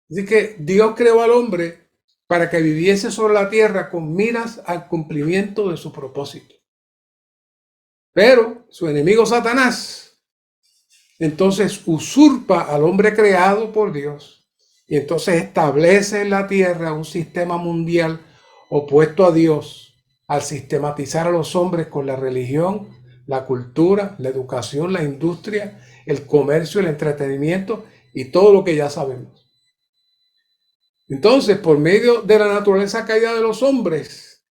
Así que Dios creó al hombre para que viviese sobre la tierra con miras al cumplimiento de su propósito. Pero su enemigo Satanás entonces usurpa al hombre creado por Dios y entonces establece en la tierra un sistema mundial opuesto a Dios al sistematizar a los hombres con la religión, la cultura, la educación, la industria, el comercio, el entretenimiento y todo lo que ya sabemos. Entonces, por medio de la naturaleza caída de los hombres,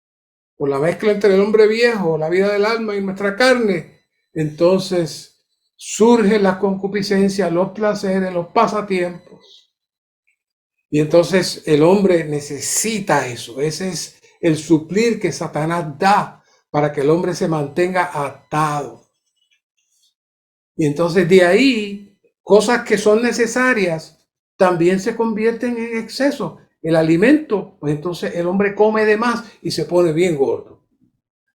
por la mezcla entre el hombre viejo, la vida del alma y nuestra carne, entonces surgen las concupiscencias, los placeres, los pasatiempos. Y entonces el hombre necesita eso. Ese es el suplir que Satanás da para que el hombre se mantenga atado. Y entonces de ahí, cosas que son necesarias también se convierten en exceso. El alimento, pues entonces el hombre come de más y se pone bien gordo.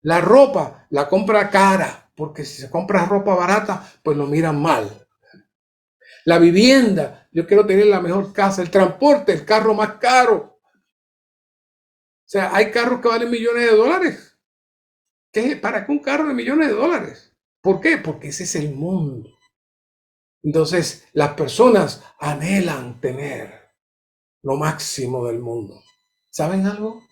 La ropa la compra cara, porque si se compra ropa barata, pues lo miran mal. La vivienda, yo quiero tener la mejor casa. El transporte, el carro más caro. O sea, hay carros que valen millones de dólares. ¿Para qué un carro de millones de dólares? ¿Por qué? Porque ese es el mundo. Entonces, las personas anhelan tener lo máximo del mundo. ¿Saben algo?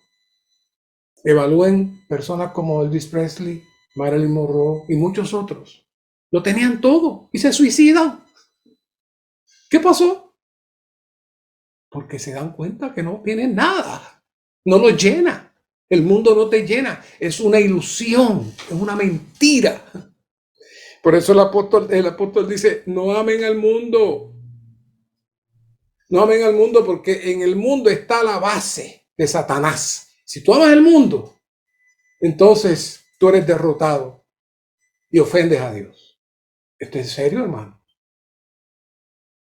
Evalúen personas como Elvis Presley, Marilyn Monroe y muchos otros. Lo tenían todo y se suicidan. ¿Qué pasó? Porque se dan cuenta que no tienen nada. No los llena. El mundo no te llena. Es una ilusión, es una mentira. Por eso el apóstol dice, no amen al mundo. No amen al mundo porque en el mundo está la base de Satanás. Si tú amas el mundo, entonces tú eres derrotado y ofendes a Dios. ¿Esto es serio, hermano?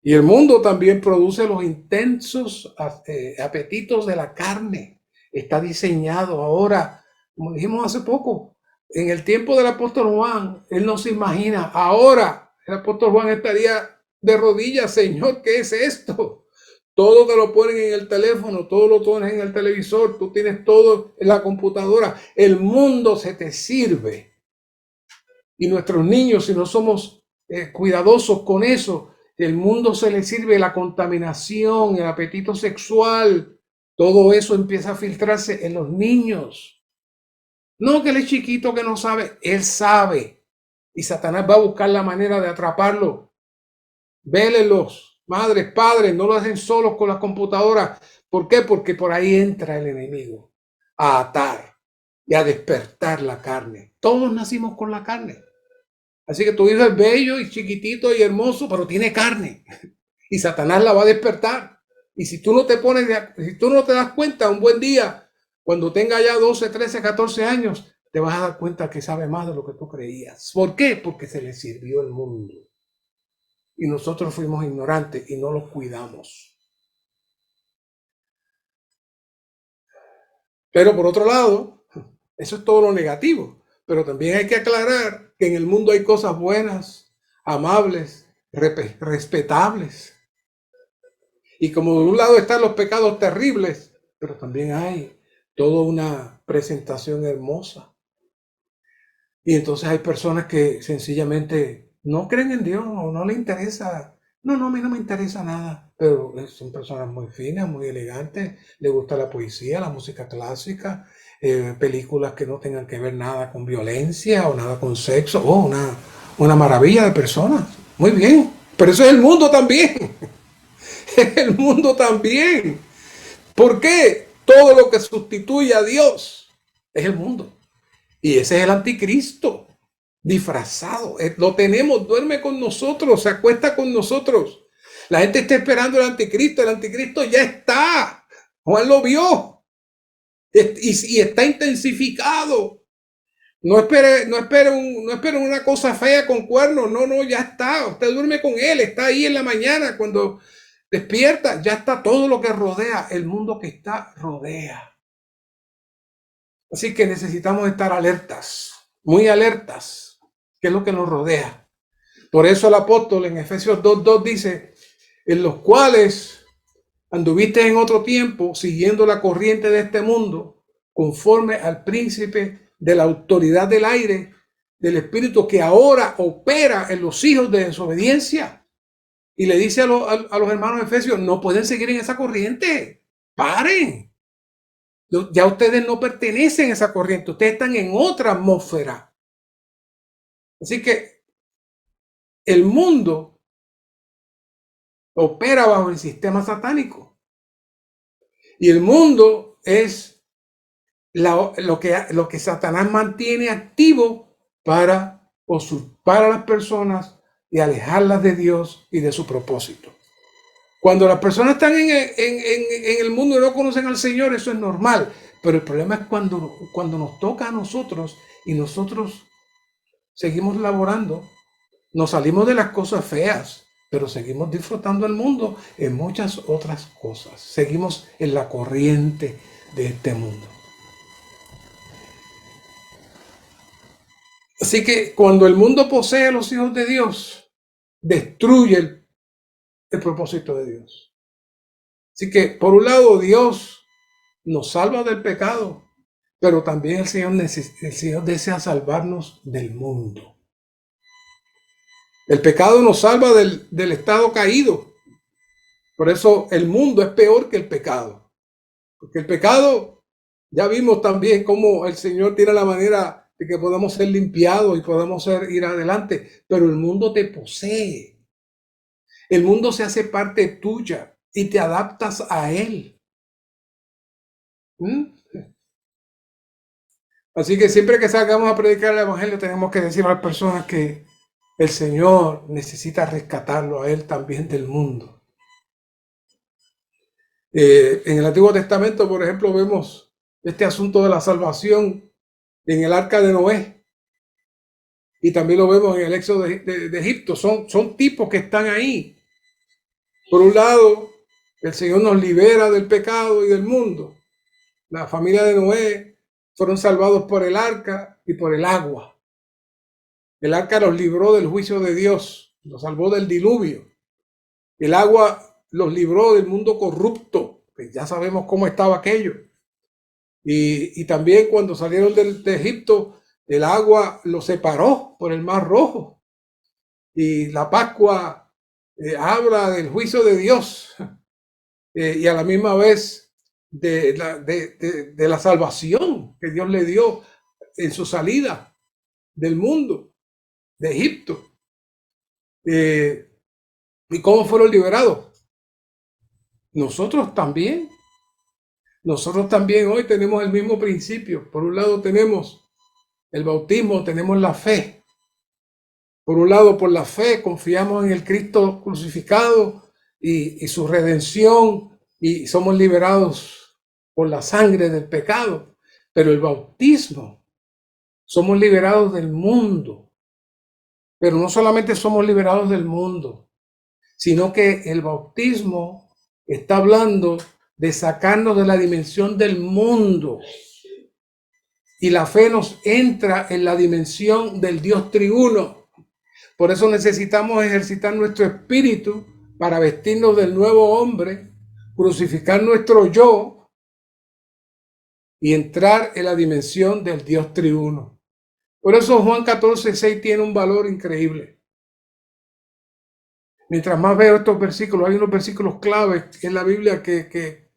Y el mundo también produce los intensos apetitos de la carne. Está diseñado ahora, como dijimos hace poco, en el tiempo del apóstol Juan, él no se imagina. Ahora el apóstol Juan estaría de rodillas, Señor, ¿qué es esto? Todo te lo ponen en el teléfono, todo lo pones en el televisor, tú tienes todo en la computadora. El mundo se te sirve. Y nuestros niños, si no somos cuidadosos con eso, el mundo se les sirve la contaminación, el apetito sexual, todo eso empieza a filtrarse en los niños. No que él es chiquito que no sabe, él sabe. Y Satanás va a buscar la manera de atraparlo. Vélelos, madres, padres, no lo hacen solos con las computadoras. ¿Por qué? Porque por ahí entra el enemigo a atar y a despertar la carne. Todos nacimos con la carne. Así que tu hijo es bello y chiquitito y hermoso, pero tiene carne. Y Satanás la va a despertar. Y si tú no te das cuenta, un buen día, cuando tenga ya 12, 13, 14 años, te vas a dar cuenta que sabe más de lo que tú creías. ¿Por qué? Porque se le sirvió el mundo. Y nosotros fuimos ignorantes y no los cuidamos. Pero por otro lado, eso es todo lo negativo. Pero también hay que aclarar que en el mundo hay cosas buenas, amables, respetables. Y como de un lado están los pecados terribles, pero también hay toda una presentación hermosa. Y entonces hay personas que sencillamente no creen en Dios o no les interesa. No, a mí no me interesa nada. Pero son personas muy finas, muy elegantes. Les gusta la poesía, la música clásica, películas que no tengan que ver nada con violencia o nada con sexo. Oh, una maravilla de personas. Muy bien. Pero eso es el mundo también. El mundo también. ¿Por qué? Todo lo que sustituye a Dios es el mundo. Y ese es el anticristo disfrazado. Lo tenemos, duerme con nosotros, se acuesta con nosotros. La gente está esperando el anticristo ya está. Juan lo vio. Y está intensificado. No espere una cosa fea con cuernos. No, ya está. Usted duerme con él, está ahí en la mañana cuando despierta, ya está todo lo que rodea, el mundo que está rodea. Así que necesitamos estar alertas, muy alertas, que es lo que nos rodea. Por eso el apóstol en Efesios 2:2 dice, en los cuales anduviste en otro tiempo siguiendo la corriente de este mundo, conforme al príncipe de la autoridad del aire, del espíritu que ahora opera en los hijos de desobediencia. Y le dice a los hermanos efesios, no pueden seguir en esa corriente, paren. Ya ustedes no pertenecen a esa corriente, ustedes están en otra atmósfera. Así que el mundo opera bajo el sistema satánico. Y el mundo es lo que Satanás mantiene activo para usurpar a las personas y alejarlas de Dios y de su propósito. Cuando las personas están en el mundo y no conocen al Señor, eso es normal. Pero el problema es cuando nos toca a nosotros y nosotros seguimos laborando, nos salimos de las cosas feas, pero seguimos disfrutando el mundo en muchas otras cosas. Seguimos en la corriente de este mundo. Así que cuando el mundo posee a los hijos de Dios, destruye el propósito de Dios. Así que, por un lado, Dios nos salva del pecado, pero también el Señor desea salvarnos del mundo. El pecado nos salva del estado caído. Por eso el mundo es peor que el pecado. Porque el pecado, ya vimos también cómo el Señor tiene la manera de que podamos ser limpiados y podamos ir adelante. Pero el mundo te posee. El mundo se hace parte tuya y te adaptas a él. Así que siempre que salgamos a predicar el evangelio tenemos que decir a las personas que el Señor necesita rescatarlo a él también del mundo. En el Antiguo Testamento, por ejemplo, vemos este asunto de la salvación en el arca de Noé. Y también lo vemos en el éxodo de Egipto. Son tipos que están ahí. Por un lado, el Señor nos libera del pecado y del mundo. La familia de Noé fueron salvados por el arca y por el agua. El arca los libró del juicio de Dios, los salvó del diluvio. El agua los libró del mundo corrupto, que ya sabemos cómo estaba aquello. Y también cuando salieron de Egipto, el agua los separó por el Mar Rojo. Y la Pascua habla del juicio de Dios y a la misma vez de la salvación que Dios le dio en su salida del mundo, de Egipto. ¿Y cómo fueron liberados? Nosotros también hoy tenemos el mismo principio. Por un lado tenemos el bautismo, tenemos la fe. Por un lado, por la fe, confiamos en el Cristo crucificado y su redención y somos liberados por la sangre del pecado. Pero el bautismo, somos liberados del mundo. Pero no solamente somos liberados del mundo, sino que el bautismo está hablando de sacarnos de la dimensión del mundo. Y la fe nos entra en la dimensión del Dios triuno. Por eso necesitamos ejercitar nuestro espíritu para vestirnos del nuevo hombre, crucificar nuestro yo y entrar en la dimensión del Dios triuno. Por eso Juan 14:6 tiene un valor increíble. Mientras más veo estos versículos, hay unos versículos claves en la Biblia que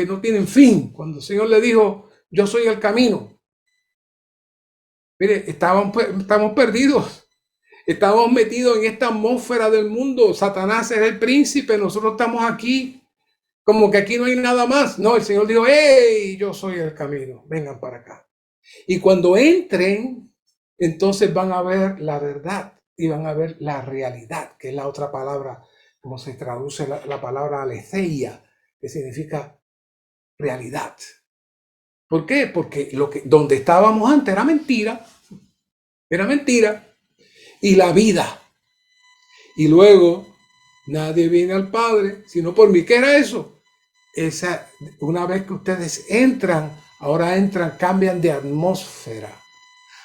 no tienen fin. Cuando el Señor le dijo, yo soy el camino. Mire, estamos perdidos. Estamos metidos en esta atmósfera del mundo. Satanás es el príncipe. Nosotros estamos aquí como que aquí no hay nada más. No, el Señor dijo, hey, yo soy el camino. Vengan para acá. Y cuando entren, entonces van a ver la verdad y van a ver la realidad, que es la otra palabra, como se traduce la palabra aletheia, que significa realidad. ¿Por qué? Porque donde estábamos antes era mentira, y la vida. Y luego, nadie viene al Padre, sino por mí. ¿Qué era eso? Una vez que ustedes entran, cambian de atmósfera.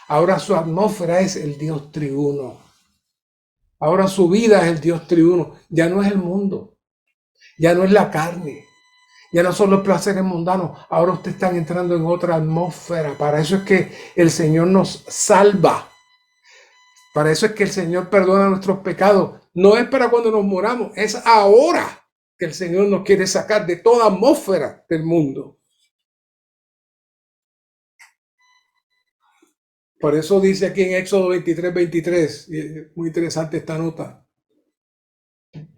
Ahora su atmósfera es el Dios triuno. Ahora su vida es el Dios triuno. Ya no es el mundo. Ya no es la carne. Ya no son los placeres mundanos. Ahora ustedes están entrando en otra atmósfera. Para eso es que el Señor nos salva. Para eso es que el Señor perdona nuestros pecados. No es para cuando nos moramos. Es ahora que el Señor nos quiere sacar de toda atmósfera del mundo. Por eso dice aquí en Éxodo 23:23, y es muy interesante esta nota.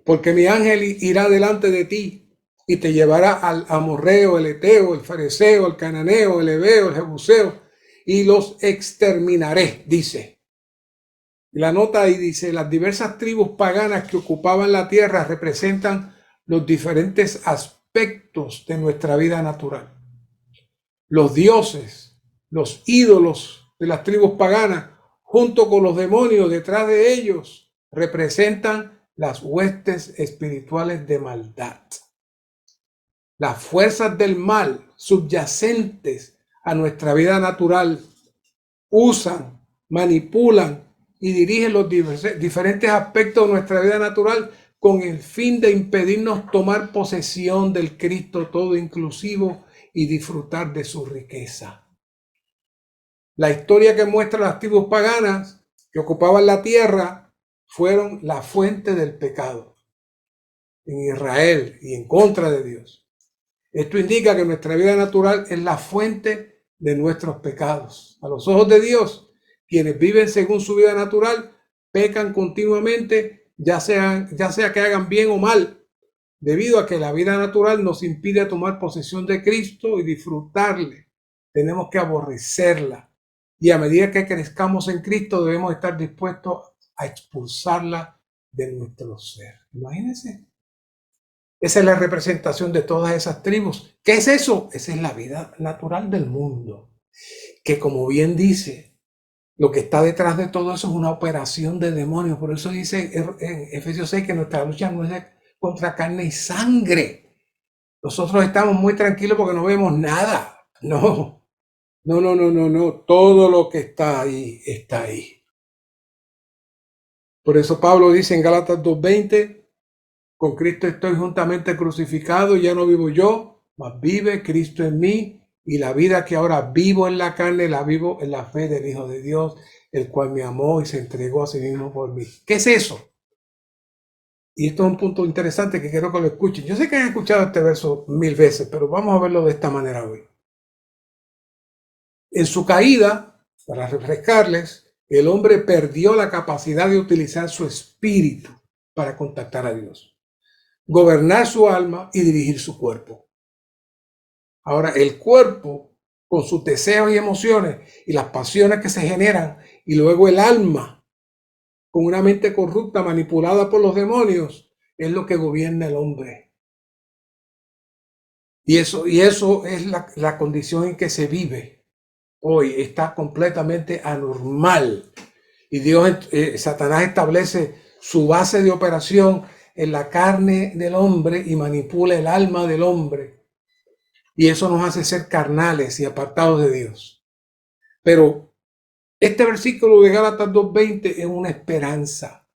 Porque mi ángel irá delante de ti y te llevará al amorreo, el eteo, el fereceo, el cananeo, el heveo, el jebuseo, y los exterminaré, dice. Y la nota ahí dice, las diversas tribus paganas que ocupaban la tierra representan los diferentes aspectos de nuestra vida natural. Los dioses, los ídolos de las tribus paganas, junto con los demonios detrás de ellos, representan las huestes espirituales de maldad. Las fuerzas del mal subyacentes a nuestra vida natural usan, manipulan y dirigen los diferentes aspectos de nuestra vida natural con el fin de impedirnos tomar posesión del Cristo todo inclusivo y disfrutar de su riqueza. La historia que muestra las tribus paganas que ocupaban la tierra fueron la fuente del pecado en Israel y en contra de Dios. Esto indica que nuestra vida natural es la fuente de nuestros pecados. A los ojos de Dios, quienes viven según su vida natural pecan continuamente, ya sea que hagan bien o mal, debido a que la vida natural nos impide tomar posesión de Cristo y disfrutarle. Tenemos que aborrecerla. Y a medida que crezcamos en Cristo, debemos estar dispuestos a expulsarla de nuestro ser. Imagínense. Esa es la representación de todas esas tribus. ¿Qué es eso? Esa es la vida natural del mundo. Que como bien dice, lo que está detrás de todo eso es una operación de demonios. Por eso dice en Efesios 6 que nuestra lucha no es contra carne y sangre. Nosotros estamos muy tranquilos porque no vemos nada. No. Todo lo que está ahí, está ahí. Por eso Pablo dice en Gálatas 2:20, con Cristo estoy juntamente crucificado, ya no vivo yo, mas vive Cristo en mí, y la vida que ahora vivo en la carne, la vivo en la fe del Hijo de Dios, el cual me amó y se entregó a sí mismo por mí. ¿Qué es eso? Y esto es un punto interesante que quiero que lo escuchen. Yo sé que han escuchado este verso 1000 veces, pero vamos a verlo de esta manera hoy. En su caída, para refrescarles, el hombre perdió la capacidad de utilizar su espíritu para contactar a Dios, gobernar su alma y dirigir su cuerpo. Ahora, el cuerpo, con sus deseos y emociones y las pasiones que se generan, y luego el alma, con una mente corrupta manipulada por los demonios, es lo que gobierna el hombre. Y eso es la condición en que se vive hoy. Está completamente anormal. Y Satanás establece su base de operación en la carne del hombre y manipula el alma del hombre. Y eso nos hace ser carnales y apartados de Dios. Pero este versículo de Gálatas 2:20 es una esperanza.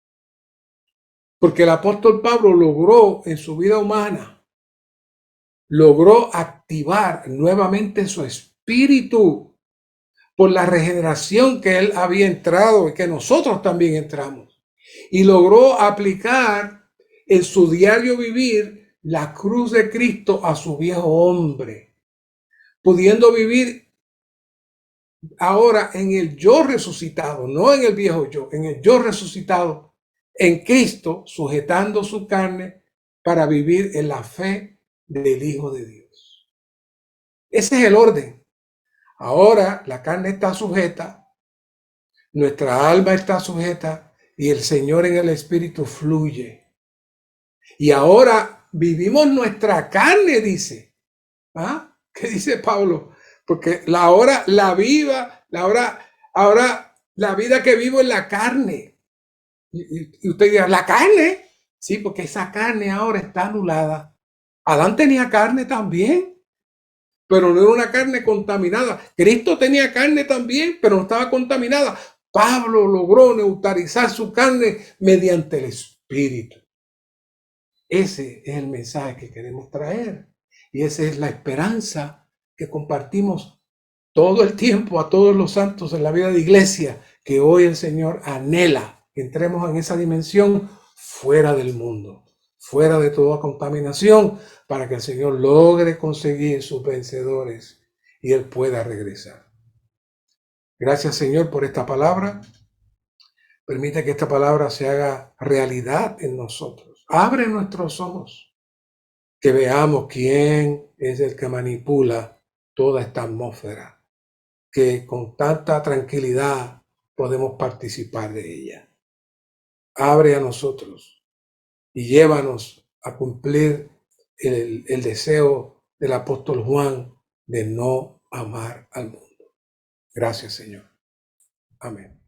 Porque el apóstol Pablo logró en su vida humana, logró activar nuevamente su espíritu por la regeneración que él había entrado y que nosotros también entramos. Y logró aplicar en su diario vivir la cruz de Cristo a su viejo hombre, pudiendo vivir ahora en el yo resucitado, no en el viejo yo, en el yo resucitado, en Cristo, sujetando su carne para vivir en la fe del Hijo de Dios. Ese es el orden. Ahora la carne está sujeta, nuestra alma está sujeta y el Señor en el Espíritu fluye. Y ahora vivimos nuestra carne, dice. ¿Ah? ¿Qué dice Pablo? Porque ahora la vida que vivo en la carne. Y usted dirá, ¿la carne? Sí, porque esa carne ahora está anulada. Adán tenía carne también, pero no era una carne contaminada. Cristo tenía carne también, pero no estaba contaminada. Pablo logró neutralizar su carne mediante el Espíritu. Ese es el mensaje que queremos traer. Y esa es la esperanza que compartimos todo el tiempo a todos los santos en la vida de iglesia, que hoy el Señor anhela que entremos en esa dimensión fuera del mundo, fuera de toda contaminación, para que el Señor logre conseguir sus vencedores y Él pueda regresar. Gracias, Señor, por esta palabra. Permite que esta palabra se haga realidad en nosotros. Abre nuestros ojos, que veamos quién es el que manipula toda esta atmósfera, que con tanta tranquilidad podemos participar de ella. Abre a nosotros y llévanos a cumplir el deseo del apóstol Juan de no amar al mundo. Gracias, Señor. Amén.